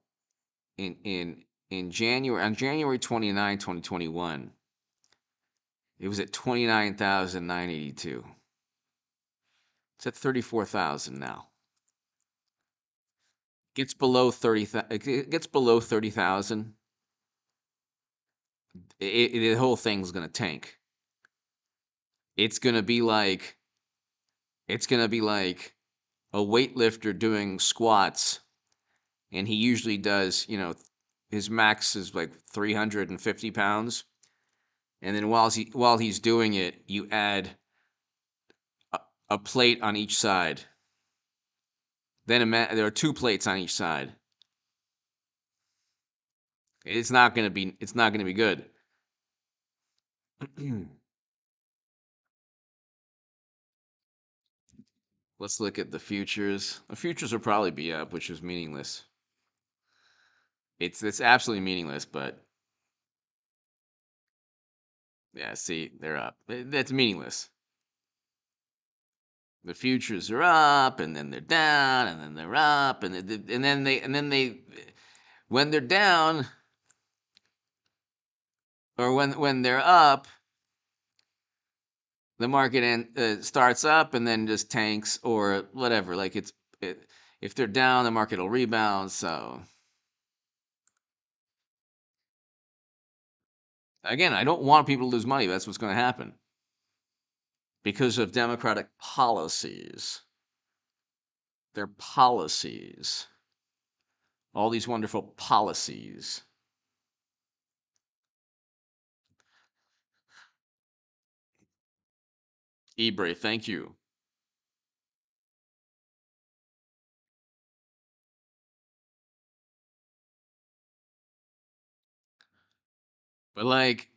in January on January 29, 2021, it was at 29,982. It's at 34,000 now. Gets below 30,000. It gets below 30,000. The whole thing's gonna tank. It's gonna be like a weightlifter doing squats, and he usually does, his max is like 350 pounds, and then while he's doing it, you add a plate on each side. Then there are two plates on each side. It's not gonna be good. Let's look at the futures. The futures will probably be up, which is meaningless. It's absolutely meaningless, but yeah, see, they're up. That's meaningless. The futures are up, and then they're down, and then they're up, and then they when they're down, or when they're up, the market starts up and then just tanks or whatever. Like if they're down, the market will rebound. So again, I don't want people to lose money. That's what's going to happen because of Democratic policies. Their policies, all these wonderful policies. Ebrey, thank you. But like,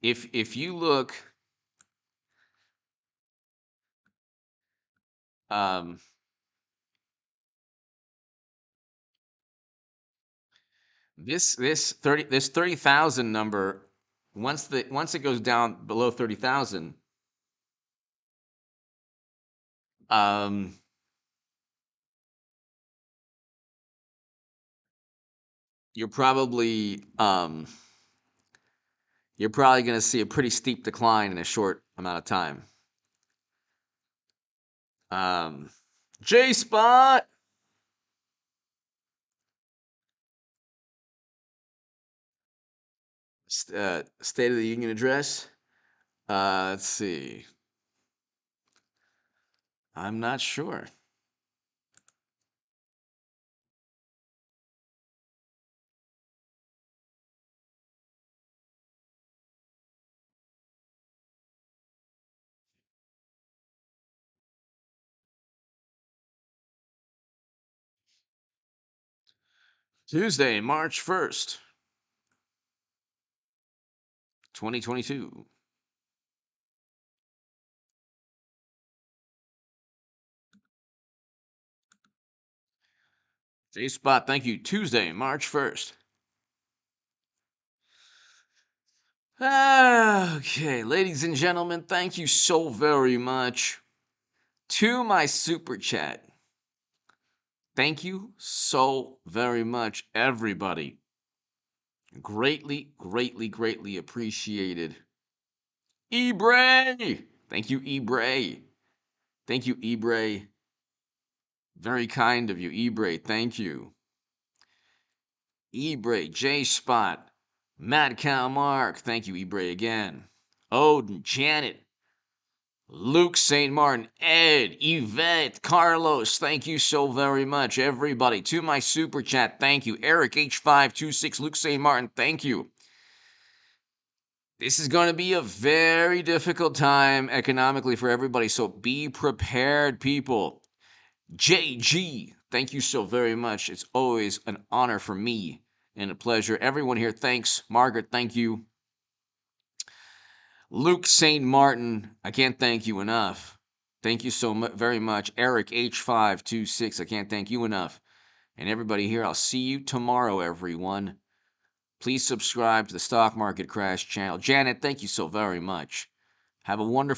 if you look, um, this 30,000 number, once it goes down below 30,000, um, you're probably going to see a pretty steep decline in a short amount of time. J-Spot. State of the Union address. Let's see. I'm not sure. Tuesday, March 1st, 2022. J-Spot, thank you. Tuesday, March 1st. Okay, ladies and gentlemen, thank you so very much to my super chat. Thank you so very much, everybody. Greatly, greatly, greatly appreciated. Ebray! Thank you, Ebray. Thank you, Ebray. Very kind of you, Ebray. Thank you. Ebray, J-Spot, Mad Cow Mark. Thank you, Ebray, again. Odin, Janet, Luke St. Martin, Ed, Yvette, Carlos, thank you so very much, everybody. To my super chat, thank you. Eric H526, Luke St. Martin, thank you. This is going to be a very difficult time economically for everybody, so be prepared, people. JG, thank you so very much. It's always an honor for me and a pleasure. Everyone here, thanks. Margaret, thank you. Luke St. Martin, I can't thank you enough. Thank you so very much. Eric H526, I can't thank you enough. And everybody here, I'll see you tomorrow, everyone. Please subscribe to the Stock Market Crash channel. Janet, thank you so very much. Have a wonderful